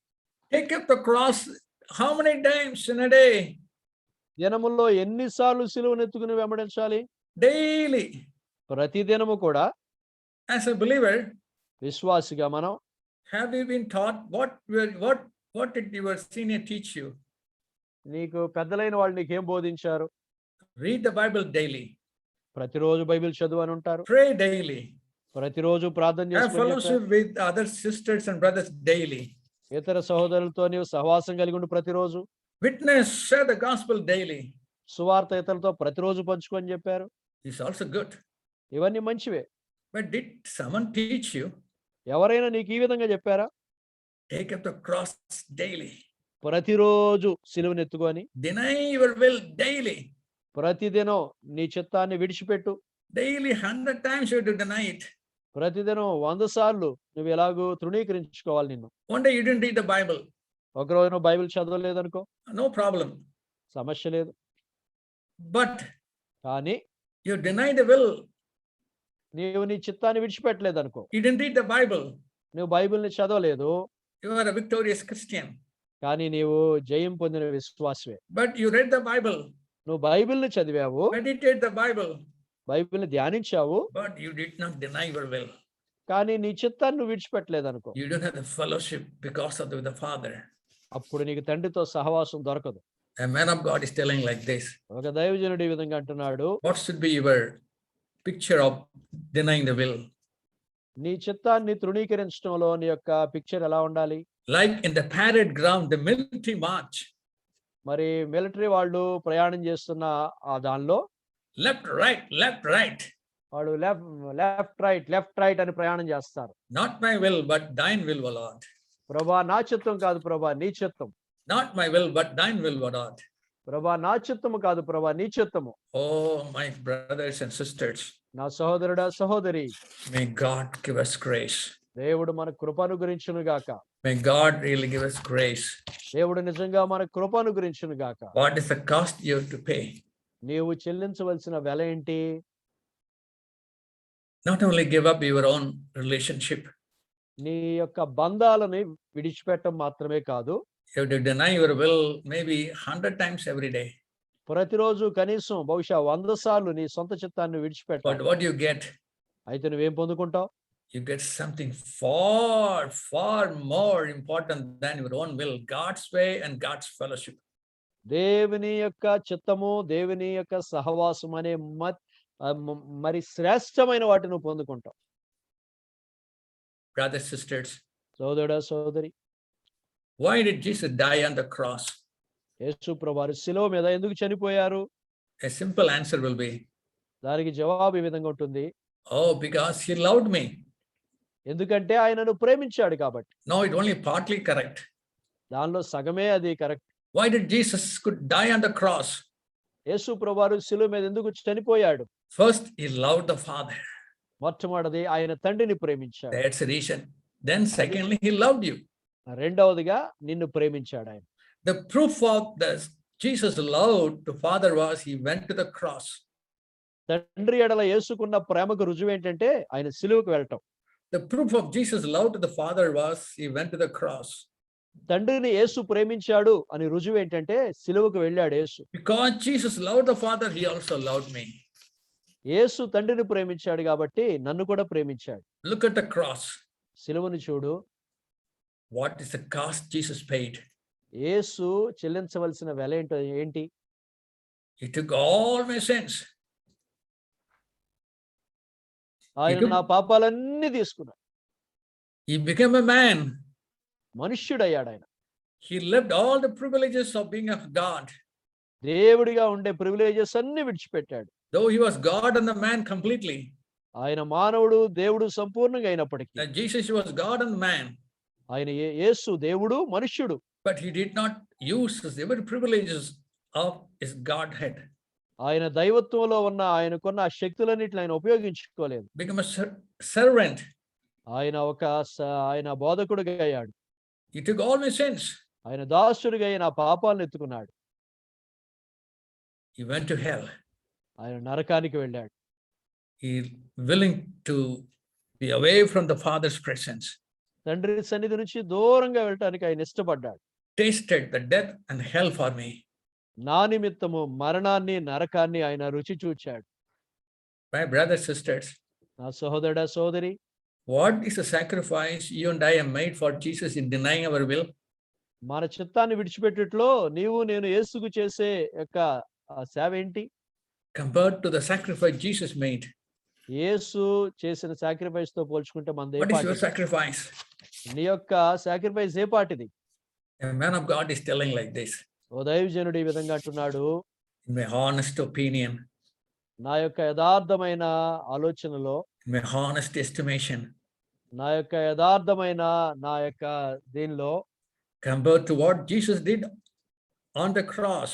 Take up the cross how many times in a day? దినముల్లో ఎన్నిసార్లు సిలువను ఎత్తుకుని వెంబడించాలి? Daily. ప్రతి దినము కూడా. As a believer, విశ్వాసిగా మనం have you been taught what did your senior teach you? నీకు పెద్దలైన వాళ్ళు నీకేం బోధించారు? Read the Bible daily. ప్రతిరోజు బైబిల్ చదువు అని ఉంటారు. Pray daily. ప్రతిరోజు ప్రార్థన Have చేసుకోమని చెప్పారు. fellowship with other sisters and brothers daily. ఇతర సహోదరులతో నీవు సహవాసం కలిగి ఉండు ప్రతిరోజు. Witness, share the gospel daily. సువార్త ఇతరులతో ప్రతిరోజు పంచుకొని చెప్పారు. It's also good. ఇవన్నీ మంచివే. But did someone teach you? ఎవరైనా నీకు ఈ విధంగా చెప్పారా? Take up the cross daily. ప్రతిరోజు సిలువను ఎత్తుకొని, Deny your will daily. ప్రతిదినం నీ చిత్తాన్ని విడిచిపెట్టు. Daily 100 times you have to deny it. ప్రతిదినం 100 సార్లు నువ్వు ఎలాగూ తృణీకరించుకోవాలి నిన్ను. One day you didn't read the Bible. ఒకరోజు నువ్వు బైబిల్ చదవలేదనుకో, No problem. సమస్య లేదు. But కానీ you deny the will. నీవు నీ చిత్తాన్ని విడిచిపెట్టలేదనుకో, You didn't read the Bible. నువ్వు బైబిల్ని చదవలేదు, You are a victorious Christian. కానీ నీవు జయం పొందిన విశ్వాసవే. But you read the Bible. నువ్వు బైబిల్ని చదివావు, Meditate the Bible. బైబిల్ని ధ్యానించావు, But you did not deny your will. కానీ నీ చిత్తాన్ని నువ్వు విడిచిపెట్టలేదనుకో, You don't have the fellowship because of the Father. అప్పుడు నీకు తండ్రితో సహవాసం దొరకదు. A man of God is telling like this. ఒక దైవజనుడు ఈ విధంగా అంటున్నాడు, What should be your picture of denying the will? నీ చిత్తాన్ని తృణీకరించడంలో నీ యొక్క పిక్చర్ ఎలా ఉండాలి? Like in the parade ground, the military march. మరి మిలిటరీ వాళ్ళు ప్రయాణం చేస్తున్న ఆ దానిలో Left, right. వాడు లెఫ్ట్ రైట్ అని ప్రయాణం చేస్తారు. Not my will, but thine will, O Lord. ప్రభా నా చిత్తం కాదు ప్రభా నీ చిత్తం. Not my will, but thine will, O Lord. ప్రభా నా చిత్తము కాదు ప్రభా నీ చిత్తము. Oh, my brothers and sisters, నా సహోదరుడా సహోదరి, may God give us grace. దేవుడు మన కృపను గురించును గాక. May God really give us grace. దేవుడు నిజంగా మన కృపను గురించును గాక. What is the cost you have to pay? నీవు చెల్లించవలసిన వెల ఏంటి? Not only give up your own relationship, నీ యొక్క బంధాలని విడిచిపెట్టడం మాత్రమే కాదు, you have to deny your will maybe 100 times every day. ప్రతిరోజు కనీసం బహుశా 100 సార్లు నీ సొంత చిత్తాన్ని But విడిచిపెట్టాలి. what you get? అయితే నువ్వేం పొందుకుంటావు? You get something far, far more important than your own will, God's way and God's fellowship. దేవుని యొక్క చిత్తము, దేవుని యొక్క సహవాసం అనే మరి శ్రేష్టమైన వాటిని నువ్వు పొందుకుంటావు. Brothers, sisters, సోదరుడా సోదరి, why did Jesus die on the cross? యేసు ప్రభువారు శిలువ మీద ఎందుకు చనిపోయారు? A simple answer will be, దానికి జవాబు ఈ విధంగా ఉంటుంది, oh, because he loved me. ఎందుకంటే ఆయనను ప్రేమించాడు కాబట్టి. No, it only partly correct. దానిలో సగమే అది correct. Why did Jesus could die on the cross? యేసు ప్రభువారు శిలువ మీద ఎందుకు చనిపోయాడు? First, he loved the Father. మొట్టమొదటిది ఆయన తండ్రిని ప్రేమించాడు. That's the reason. Then secondly, he loved you. రెండవదిగా నిన్ను ప్రేమించాడు ఆయన. The proof of this Jesus loved the Father was he went to the cross. తండ్రి ఎడల యేసుకున్న ప్రేమకు రుజువు ఏంటంటే ఆయన శిలువకు వెళ్ళటం. The proof of Jesus' love to the Father was he went to the cross. తండ్రిని యేసు ప్రేమించాడు అని రుజువు ఏంటంటే శిలువకు వెళ్ళాడు యేసు. Because Jesus loved the Father, he also loved me. యేసు తండ్రిని ప్రేమించాడు కాబట్టి నన్ను కూడా ప్రేమించాడు. Look at the cross. శిలువను చూడు. What is the cost Jesus paid? యేసు చెల్లించవలసిన వెల ఏంటి? He took all my sins. ఆయన నా పాపాలన్నీ తీసుకున్నాడు. He became a man. మనుష్యుడయ్యాడు ఆయన. He left all the privileges of being a God. దేవుడిగా ఉండే ప్రివిలేజెస్ అన్ని విడిచిపెట్టాడు. Though he was God and the man completely. ఆయన మానవుడు దేవుడు సంపూర్ణంగా అయినప్పటికీ. Jesus was God and man. ఆయన యేసు దేవుడు మనుష్యుడు. But he did not use his every privileges of his Godhead. ఆయన దైవత్వంలో ఉన్న ఆయనకున్న ఆ శక్తులన్నిటిని ఆయన ఉపయోగించుకోలేదు. Become a servant. ఆయన బోధకుడిగా అయ్యాడు. He took all my sins. ఆయన దాసుడిగా నా పాపాలను ఎత్తుకున్నాడు. He went to hell. ఆయన నరకానికి వెళ్ళాడు. He willing to be away from the Father's presence. తండ్రి సన్నిధి నుంచి దూరంగా వెళ్ళటానికి ఆయన ఇష్టపడ్డాడు. Tasted the death and hell for me. నా నిమిత్తము మరణాన్ని నరకాన్ని ఆయన రుచి చూచాడు. My brothers, sisters, నా సహోదరుడా సోదరి, what is the sacrifice you and I have made for Jesus in denying our will? మన చిత్తాన్ని విడిచిపెట్టుట్లో నీవు నేను యేసుకు చేసే యొక్క సేవ ఏంటి? compared to the sacrifice Jesus made. యేసు చేసిన సాక్రిఫైస్ తో పోల్చుకుంటే మనది ఏ What is your పాటిది? sacrifice? నీ యొక్క సాక్రిఫైస్ ఏ పాటిది? A man of God is telling like this. ఓ దైవజనుడు ఈ విధంగా అంటున్నాడు, In my honest opinion, నా యొక్క యథార్థమైన ఆలోచనలో, in my honest estimation, నా యొక్క యథార్థమైన నా యొక్క దీనిలో, compared to what Jesus did on the cross,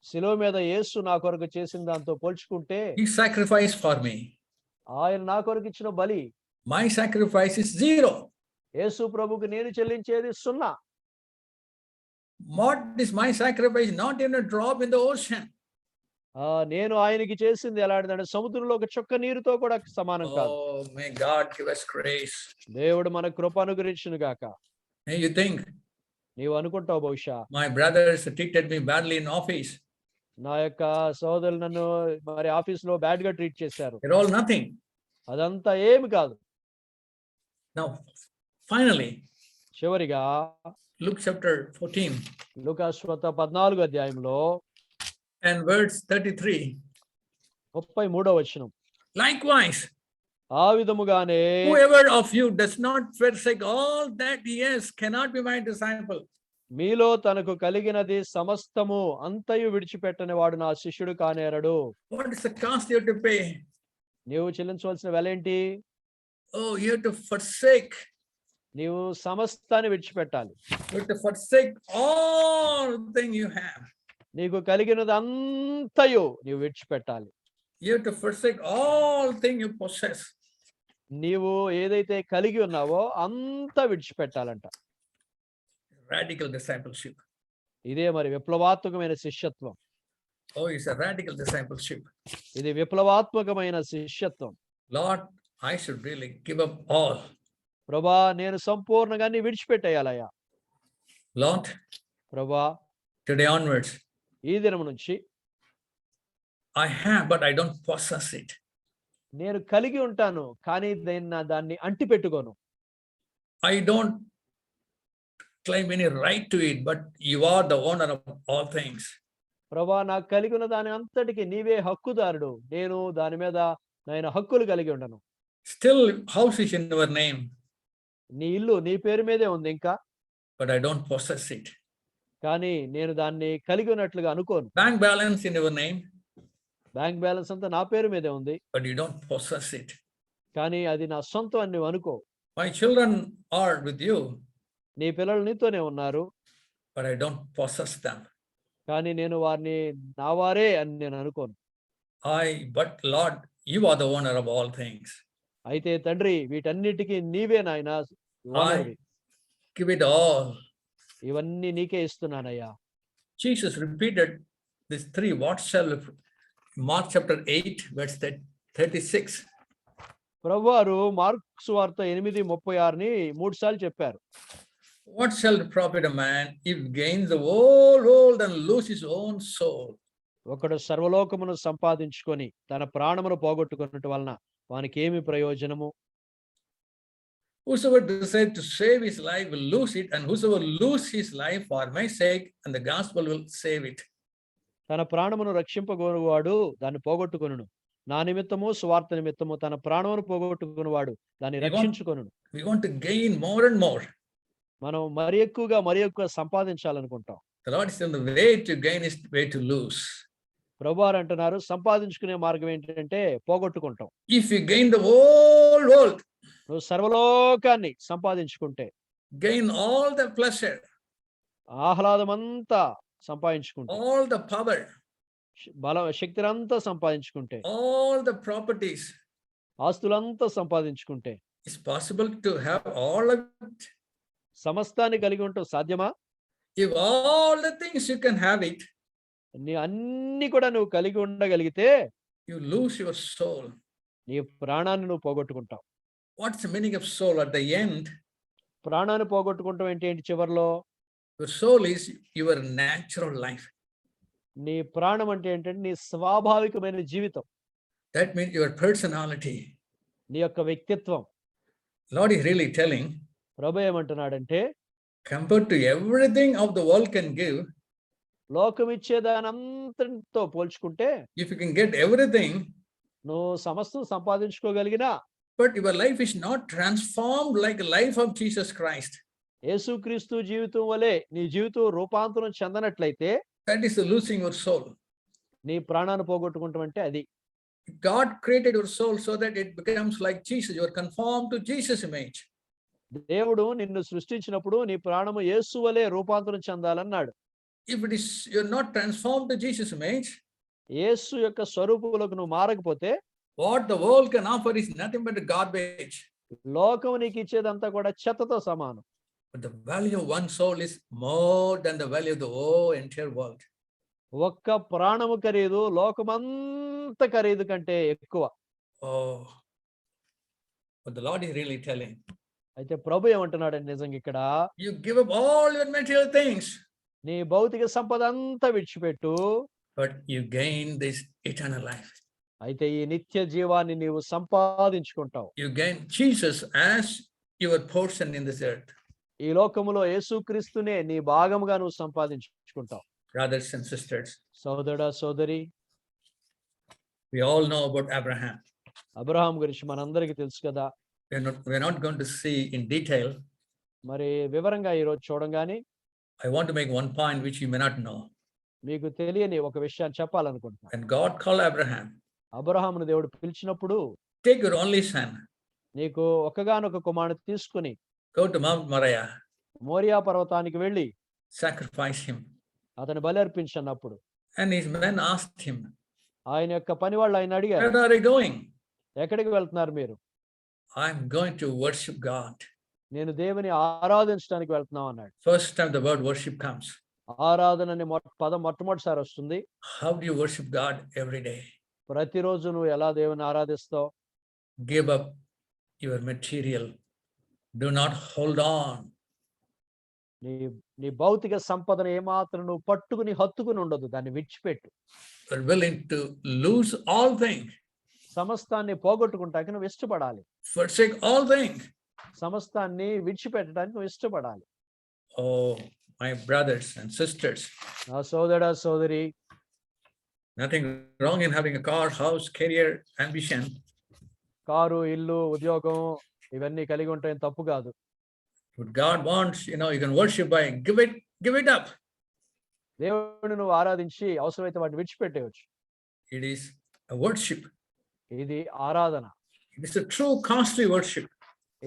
శిలువ మీద యేసు నా కొరకు చేసిన దాంతో పోల్చుకుంటే, he sacrificed for me. ఆయన నా కొరకు ఇచ్చిన బలి, My sacrifice is 0. యేసు ప్రభుకు నేను చెల్లించేది 0. What is my sacrifice? Not even a drop in the ocean. నేను ఆయనకి చేసింది ఎలాంటిదంటే సముద్రంలో ఒక చుక్క నీరుతో కూడా సమానం కాదు. Oh, may God give us grace. దేవుడు మన కృప అనుగ్రహించును గాక. May you think, నీవు అనుకుంటావు బహుశా, my brothers treated me badly in office. నా యొక్క సోదరులు నన్ను మరి ఆఫీస్ లో బ్యాడ్ గా ట్రీట్ చేశారు. They're all nothing. అదంతా ఏమి కాదు. Now, finally, చివరిగా Luke chapter 14 లూకాసు వార్త 14వ అధ్యాయంలో and verse 33. 33వ వచనం. Likewise, ఆ విధముగానే whoever of you does not forsake all that he has cannot be my disciple. మీలో తనకు కలిగినది సమస్తము అంతయు విడిచిపెట్టని వాడు నా శిష్యుడు కానేరడు. What is the cost you have to pay? నీవు చెల్లించవలసిన వెల ఏంటి? Oh, you have to forsake. నీవు సమస్తాన్ని విడిచిపెట్టాలి. You have to forsake all thing you have. నీకు కలిగినది అంతయు నీవు విడిచిపెట్టాలి. You have to forsake all thing you possess. నీవు ఏదైతే కలిగి ఉన్నావో అంతా విడిచిపెట్టాలంట. Radical discipleship. ఇదే మరి విప్లవాత్మకమైన శిష్యత్వం. Oh, it's a radical discipleship. ఇది విప్లవాత్మకమైన శిష్యత్వం. Lord, I should really give up all. ప్రభా, నేను సంపూర్ణంగా నీ విడిచిపెట్టేయాలయ్యా. Lord, ప్రభా, today onwards, ఈ దినం నుంచి I have, but I don't possess it. నేను కలిగి ఉంటాను, కానీ దాన్ని అంటి పెట్టుకోను. I don't claim any right to it, but you are the owner of all things. ప్రభా, నాకు కలిగి ఉన్న దాని అంతటికి నీవే హక్కుదారుడు. నేను దాని మీద నాయన హక్కులు కలిగి ఉండను. Still, house is in your name, నీ ఇల్లు నీ పేరు మీదే ఉంది ఇంకా, but I don't possess it. కానీ నేను దాన్ని కలిగి ఉన్నట్లుగా అనుకోను. Bank balance in your name, bank balance అంతా నా పేరు మీదే ఉంది, but you don't possess it. కానీ అది నా సొంతం అని నువ్వు అనుకో. My children are with you, నీ పిల్లలు నీతోనే ఉన్నారు, but I don't possess them. కానీ నేను వారిని నా వారే అని నేను అనుకోను. But Lord, you are the owner of all things. అయితే తండ్రి, వీటన్నిటికీ నీవే నాయన ఓనర్వి. Give it all. ఇవన్నీ నీకే ఇస్తున్నానయ్యా. Jesus repeated these 3 what shall Mark chapter 8 verse 36. ప్రభువారు మార్కు సువార్త 8:36ని 3 సార్లు చెప్పారు. What shall it profit a man if gains the whole world and lose his own soul? ఒకడు సర్వలోకమును సంపాదించుకొని తన ప్రాణమును పోగొట్టుకున్నట్టు వలన వానికి ఏమి ప్రయోజనము? Whosoever decides to save his life will lose it, and whosoever lose his life for my sake and the gospel will save it. తన ప్రాణమును రక్షింపగోరువాడు దాన్ని పోగొట్టుకొనును. నా నిమిత్తము సువార్త నిమిత్తము తన ప్రాణమును పోగొట్టుకున్నవాడు దాన్ని రక్షించుకొనును. We want to gain more and more. మనం మరి ఎక్కువ సంపాదించాలనుకుంటాం. The Lord is in the way to gain is the way to lose. ప్రభువారు అంటున్నారు, సంపాదించుకునే మార్గం ఏంటంటే పోగొట్టుకుంటాం. If you gain the whole world, నువ్వు సర్వలోకాన్ని సంపాదించుకుంటే, gain all the pleasure, ఆహ్లాదమంతా సంపాదించుకుంటే, all the power, శక్తినంతా సంపాదించుకుంటే, all the properties, ఆస్తులంతా సంపాదించుకుంటే, it's possible to have all of it. సమస్తాన్ని కలిగి ఉంటాం సాధ్యమా? If all the things you can have it, నీ అన్ని కూడా నువ్వు కలిగి ఉండగలిగితే you lose your soul. నీ ప్రాణాన్ని నువ్వు పోగొట్టుకుంటావు. What's the meaning of soul at the end? ప్రాణాన్ని పోగొట్టుకుంటాం ఏంటి చివరిలో? Your soul is your natural life. నీ ప్రాణం అంటే ఏంటంటే నీ స్వాభావికమైన జీవితం. That means your personality. నీ యొక్క వ్యక్తిత్వం. Lord is really telling, ప్రభు ఏమంటున్నాడంటే, compared to everything of the world can give, లోకం ఇచ్చే దానంతటితో పోల్చుకుంటే if you can get everything, నువ్వు సమస్తం సంపాదించుకోగలిగినా but your life is not transformed like the life of Jesus Christ, యేసుక్రీస్తు జీవితం వలె నీ జీవితం రూపాంతరం చెందనట్లయితే that is losing your soul. నీ ప్రాణాన్ని పోగొట్టుకుంటాం అంటే అది. God created your soul so that it becomes like Jesus. You are conformed to Jesus' image. దేవుడు నిన్ను సృష్టించినప్పుడు నీ ప్రాణము యేసు వలె రూపాంతరం చెందాలన్నాడు. If it is you're not transformed to Jesus' image, యేసు యొక్క స్వరూపములకు నువ్వు మారకపోతే what the world can offer is nothing but garbage. లోకం నీకు ఇచ్చేదంతా కూడా చెత్తతో సమానం. But the value of one soul is more than the value of the whole entire world. ఒక్క ప్రాణము ఖరీదు లోకమంత ఖరీదు కంటే ఎక్కువ. Oh, but the Lord is really telling, అయితే ప్రభు ఏమంటున్నాడండి నిజంగా ఇక్కడ, you give up all your material things, నీ భౌతిక సంపద అంతా విడిచిపెట్టు, but you gain this eternal life. అయితే ఈ నిత్య జీవాన్ని నీవు సంపాదించుకుంటావు. You gain Jesus as your portion in this earth. ఈ లోకములో యేసుక్రీస్తునే నీ భాగముగా నువ్వు సంపాదించుకుంటావు. Brothers and sisters, సోదరుడా సోదరి, we all know about Abraham. Abraham గురించి మనందరికీ తెలుసు కదా. We're not going to see in detail. మరి వివరంగా ఈరోజు చూడంగానే I want to make one point which you may not know. మీకు తెలియని ఒక విషయాన్ని చెప్పాలనుకుంటున్నాను. When God called Abraham, అబ్రహామును దేవుడు పిలిచినప్పుడు, take your only son, నీకు ఒక్కగానొక కుమారుని తీసుకుని go to Mount Moriah, Morya పర్వతానికి వెళ్ళి sacrifice him. అతని బలి అర్పించన్నప్పుడు And his men asked him, ఆయన యొక్క పని వాళ్ళు ఆయన అడిగారు, where are you going? ఎక్కడికి వెళ్తున్నారు మీరు? I'm going to worship God. నేను దేవుని ఆరాధించడానికి వెళ్తున్నాం అన్నాడు. First time the word worship comes. ఆరాధన అనే పదం మొట్టమొదటిసారి వస్తుంది. How do you worship God every day? ప్రతిరోజు నువ్వు ఎలా దేవుని ఆరాధిస్తావు? Give up your material. Do not hold on. నీ భౌతిక సంపదను ఏమాత్రం నువ్వు పట్టుకుని హత్తుకుని ఉండదు, దాన్ని విడిచిపెట్టు. You're willing to lose all things. సమస్తాన్ని పోగొట్టుకుంటానికి నువ్వు ఇష్టపడాలి. Forsake all things. సమస్తాన్ని విడిచిపెట్టడానికి నువ్వు ఇష్టపడాలి. Oh, my brothers and sisters. నా సోదరా సోదరి, Nothing wrong in having a car, house, career, ambition. Car, ఇల్లు, ఉద్యోగం ఇవన్నీ కలిగి ఉంటాయని తప్పు కాదు. But God wants, you can worship by give it up. దేవుడిని నువ్వు ఆరాధించి అవసరమైతే వాటిని విడిచిపెట్టేయచ్చు. It is a worship. ఇది ఆరాధన. It is a true costly worship.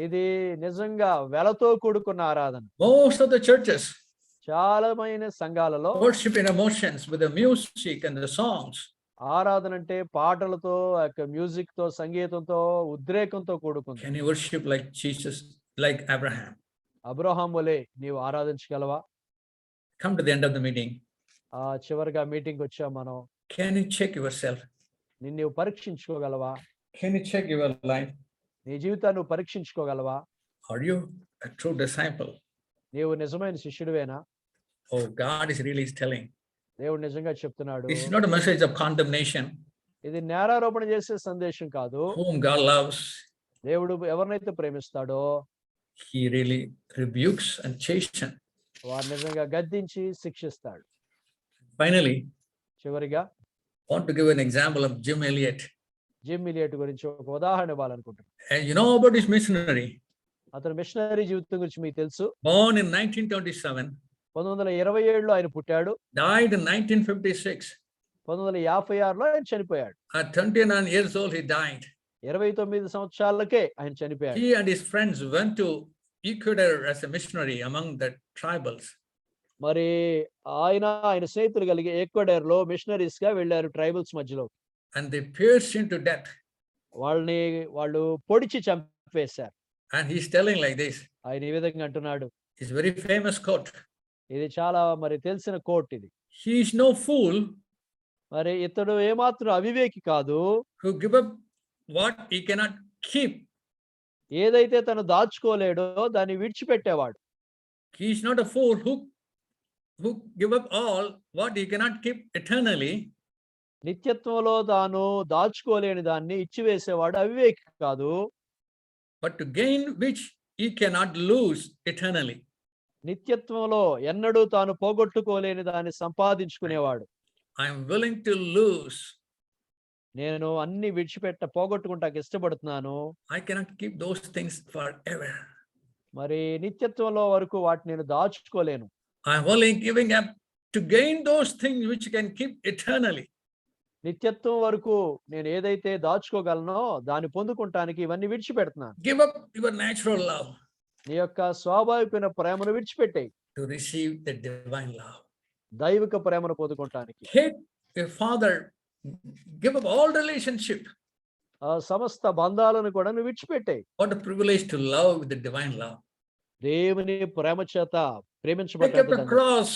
ఇది నిజంగా వెలతో కూడుకున్న ఆరాధన. Most of the churches చాలామైన సంఘాలలో worship in emotions with the music and the songs. ఆరాధన అంటే పాటలతో, మ్యూజిక్ తో, సంగీతంతో, ఉద్రేకంతో కూడుకుంది. Can you worship like Jesus, like Abraham? Abraham వలె నీవు ఆరాధించగలవా? Come to the end of the meeting. చివరిగా మీటింగ్ వచ్చాం మనం. Can you check yourself? నిన్ను పరీక్షించుకోగలవా? Can you check your life? నీ జీవితాన్ని నువ్వు పరీక్షించుకోగలవా? Are you a true disciple? నీవు నిజమైన శిష్యుడివేనా? Oh, God is really telling. దేవుడు నిజంగా చెప్తున్నాడు. This is not a message of condemnation. ఇది నేరారోపణ చేసే సందేశం కాదు. Whom God loves, దేవుడు ఎవరినైతే ప్రేమిస్తాడో He really rebukes and chastens. వారు నిజంగా గద్దించి శిక్షిస్తాడు. Finally, చివరిగా I want to give an example of Jim Elliot. Gym Elliot గురించి ఒక ఉదాహరణ ఇవ్వాలనుకుంటున్నాను. And you know about this missionary. అతను మిషనరీ జీవితం గురించి మీకు తెలుసు. Born in 1927. 1927లో ఆయన పుట్టాడు. Died in 1956. 1956లో ఆయన చనిపోయాడు. At 29 years old, he died. 29 సంవత్సరాలకే ఆయన చనిపోయాడు. He and his friends went to Ecuador as a missionary among the tribals. మరి ఆయన స్నేహితులు కలిగి ఈక్వెడార్ లో మిషనరీస్ గా వెళ్ళారు ట్రైబల్స్ మధ్యలో. And they pierced him to death. వాళ్ళు పొడిచి చంపేశారు. And he's telling like this. ఆయన ఈ విధంగా అంటున్నాడు. It's very famous quote. ఇది చాలా మరి తెలిసిన కోట్ ఇది. He is no fool మరి ఇతడు ఏమాత్రం అవివేకి కాదు. who give up what he cannot keep. ఏదైతే తను దాచుకోలేడో దాన్ని విడిచిపెట్టేవాడు. He is not a fool who give up all what he cannot keep eternally. నిత్యత్వంలో తాను దాచుకోలేని దాన్ని ఇచ్చివేసేవాడు అవివేకి కాదు. But to gain which he cannot lose eternally. నిత్యత్వంలో ఎన్నడూ తాను పోగొట్టుకోలేని దాన్ని సంపాదించుకునేవాడు. I am willing to lose. నేను అన్ని పోగొట్టుకుంటాకి ఇష్టపడుతున్నాను. I cannot keep those things forever. మరి నిత్యత్వంలో వరకు వాటిని నేను దాచుకోలేను. I am only giving up to gain those things which can keep eternally. నిత్యత్వం వరకు నేను ఏదైతే దాచుకోగలనో దాన్ని పొందుకుంటానికి ఇవన్నీ విడిచిపెడుతున్నాను. Give up your natural love నీ యొక్క స్వాభావికమైన ప్రేమను విడిచిపెట్టేయి. to receive the divine love. దైవిక ప్రేమను పొందుకుంటానికి. Hate your father. Give up all relationship. సమస్త బంధాలను కూడా నువ్వు విడిచిపెట్టేయి. What a privilege to love with the divine love. దేవుని ప్రేమ చేత Take up the ప్రేమించబడ్డ cross.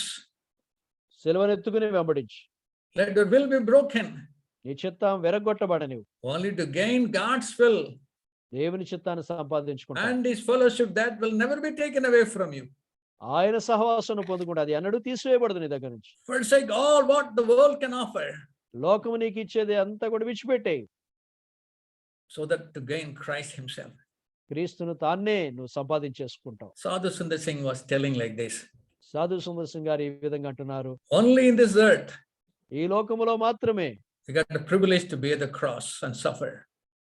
సిలువనెత్తుకుని వెంబడించు. Let your will be broken. నీ చిత్తం విరగొట్టబడనివ్వు. Only to gain God's will దేవుని చిత్తాన్ని సంపాదించుకుంటా. and His fellowship that will never be taken away from you. ఆయన సహవాసం పొందుకుంటా, అది ఎన్నడూ తీసివేయబడదు నీ దగ్గర నుంచి. Forsake all what the world can offer, లోకము నీకు ఇచ్చేది అంతా కూడా విడిచిపెట్టేయి. so that to gain Christ Himself. క్రీస్తును తాన్నే నువ్వు సంపాదించేసుకుంటావు. Sadhu Sundar Singh was telling like this. సాధు సుందర్ సింగ్ గారు ఈ విధంగా అంటున్నారు, Only in this earth ఈ లోకములో మాత్రమే we got the privilege to bear the cross and suffer.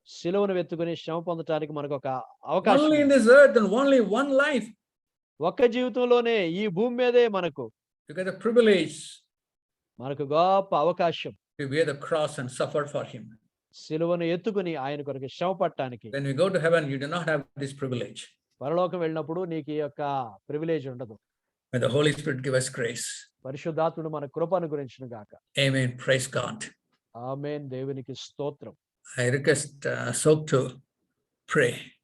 సిలువను వెత్తుకుని శ్రమ పొందటానికి మనకు ఒక అవకాశం Only in ఉంది. this earth and only one life ఒక్క జీవితంలోనే ఈ భూమి మీదే మనకు you get the privilege గొప్ప అవకాశం. to bear the cross and suffer for Him. సిలువను ఎత్తుకుని ఆయన కొరకు శ్రమ పడటానికి. When we go to heaven, you do not have this privilege. పరలోకం వెళ్ళినప్పుడు నీకు ఈ యొక్క ప్రివిలేజ్ ఉండదు. May the Holy Spirit give us grace. పరిశుద్ధాత్ముడు మన కృపను గురించును గాక. Amen. Praise God. ఆమేన్. దేవునికి స్తోత్రం. I request Sok to pray.